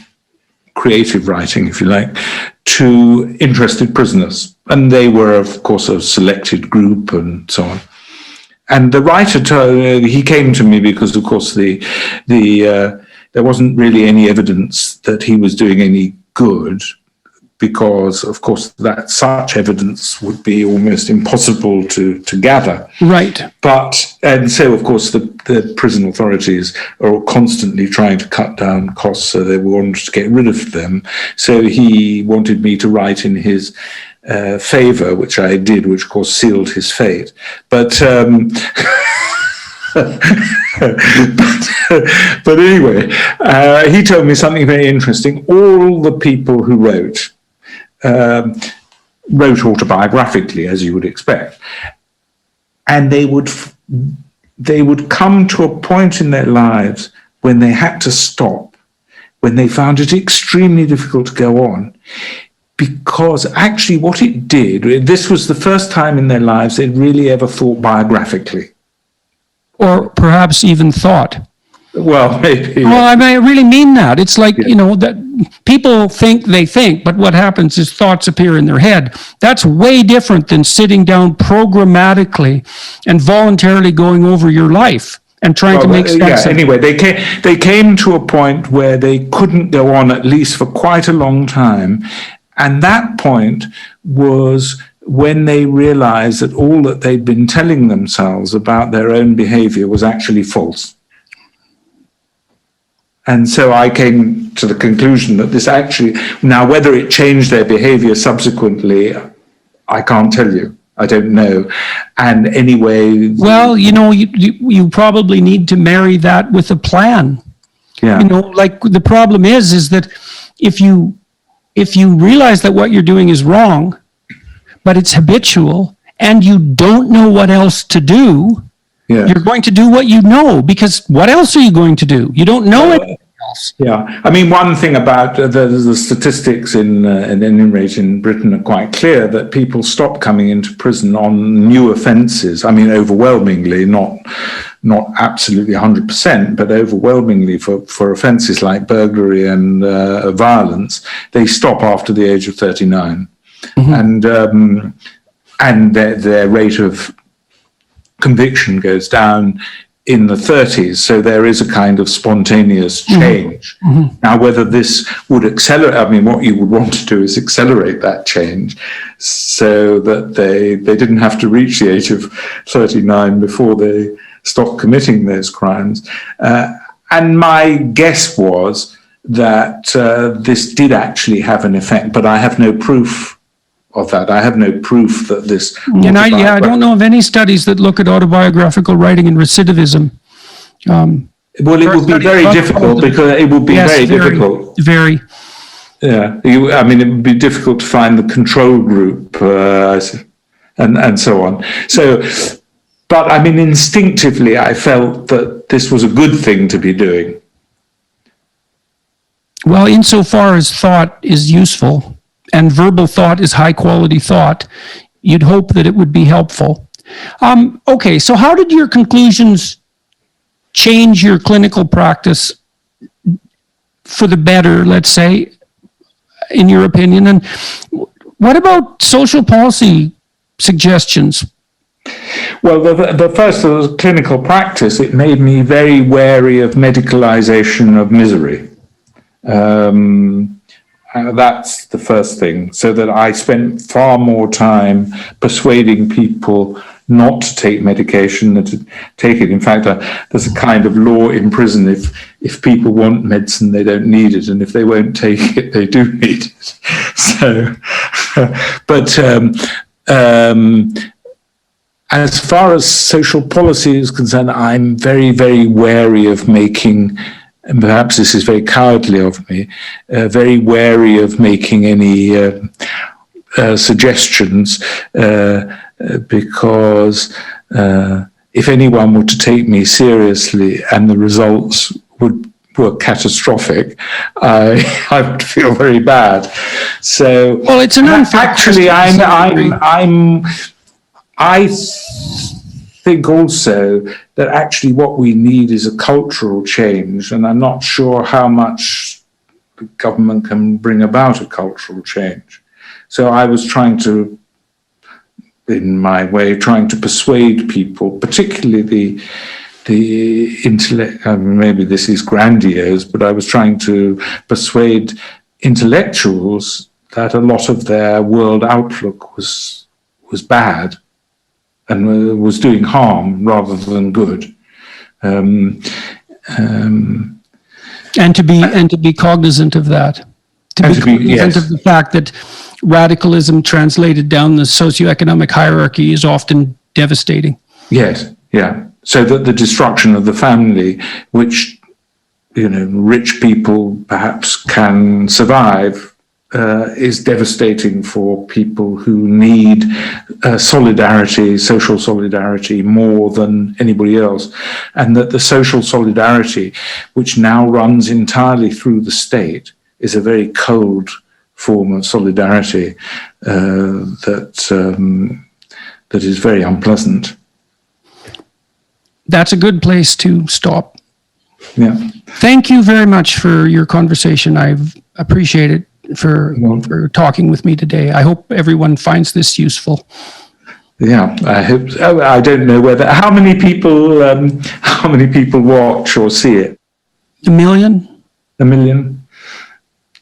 creative writing, if you like, to interested prisoners. And they were, of course, a selected group and so on. And the writer, he came to me because, of course, there wasn't really any evidence that he was doing any good, because, of course, that such evidence would be almost impossible to gather. Right. And so, of course, the prison authorities are constantly trying to cut down costs, so they wanted to get rid of them. So he wanted me to write in his favor, which I did, which of course sealed his fate. But but anyway, he told me something very interesting. All the people who wrote autobiographically, as you would expect, and they would come to a point in their lives when they had to stop, when they found it extremely difficult to go on, because actually what it did, this was the first time in their lives they'd really ever thought biographically. Or perhaps even thought. Well, maybe. Well, I mean, I really mean that. It's like, that people think they think, but what happens is thoughts appear in their head. That's way different than sitting down programmatically and voluntarily going over your life and trying to make sense of it. Anyway, they came to a point where they couldn't go on, at least for quite a long time. And that point was when they realized that all that they'd been telling themselves about their own behavior was actually false. And so I came to the conclusion that this actually, now whether it changed their behavior subsequently, I can't tell you. I don't know. And anyway... Well, you probably need to marry that with a plan. Yeah. Like the problem is that if you realize that what you're doing is wrong, but it's habitual, and you don't know what else to do, you're going to do what you know, because what else are you going to do? You don't know anything else. Yeah, I mean, one thing about the statistics in any rate in Britain are quite clear, that people stop coming into prison on new offences. I mean, overwhelmingly, not absolutely 100%, but overwhelmingly for offences like burglary and violence, they stop after the age of 39. Mm-hmm. And their rate of conviction goes down in the 30s. So there is a kind of spontaneous change. Mm-hmm. Now, whether this would accelerate, I mean, what you would want to do is accelerate that change so that they didn't have to reach the age of 39 before they stopped committing those crimes. And my guess was that this did actually have an effect, but I have no proof of that. I have no proof that this... And I don't know of any studies that look at autobiographical writing and recidivism. Well, it would be very difficult, because it would be very difficult. Very. Yeah, I mean, it would be difficult to find the control group and so on. So, but I mean, instinctively, I felt that this was a good thing to be doing. Well, insofar as thought is useful, and verbal thought is high quality thought, you'd hope that it would be helpful. Okay, so how did your conclusions change your clinical practice for the better, let's say, in your opinion? And what about social policy suggestions? Well, the first was clinical practice. It made me very wary of medicalization of misery. That's the first thing, so that I spent far more time persuading people not to take medication than to take it. In fact, there's a kind of law in prison, if people want medicine, they don't need it, and if they won't take it, they do need it. So, but as far as social policy is concerned, I'm very, very wary of making, and perhaps this is very cowardly of me, very wary of making any suggestions, because if anyone were to take me seriously and the results were catastrophic, I would feel very bad. So, well, it's an unfair actually, I think also that actually what we need is a cultural change, and I'm not sure how much the government can bring about a cultural change. So I was trying to, in my way, trying to persuade people, particularly the intellect, maybe this is grandiose, but I was trying to persuade intellectuals that a lot of their world outlook was bad, and was doing harm rather than good, and to be cognizant of that, to be cognizant of the fact that radicalism translated down the socioeconomic hierarchy is often devastating. Yes, yeah. So that the destruction of the family, which, rich people perhaps can survive, is devastating for people who need solidarity, social solidarity, more than anybody else. And that the social solidarity, which now runs entirely through the state, is a very cold form of solidarity that is very unpleasant. That's a good place to stop. Yeah. Thank you very much for your conversation. I've appreciated for talking with me today. I hope everyone finds this useful. Yeah, I hope. I don't know how many people watch or see it. 1 million? 1 million.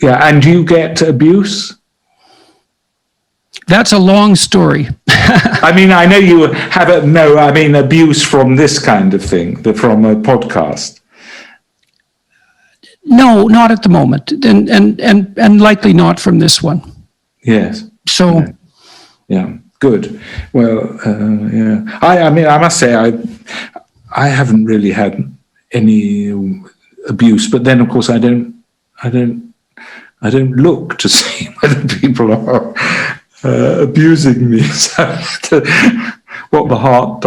Yeah, and you get abuse? That's a long story. I mean, I know you have abuse from this kind of thing, from a podcast. No, not at the moment, and likely not from this one. Yes. So. Yeah. Good. Well, yeah. I mean, I must say, I haven't really had any abuse, but then, of course, I don't look to see whether people are abusing me. So what the heart does.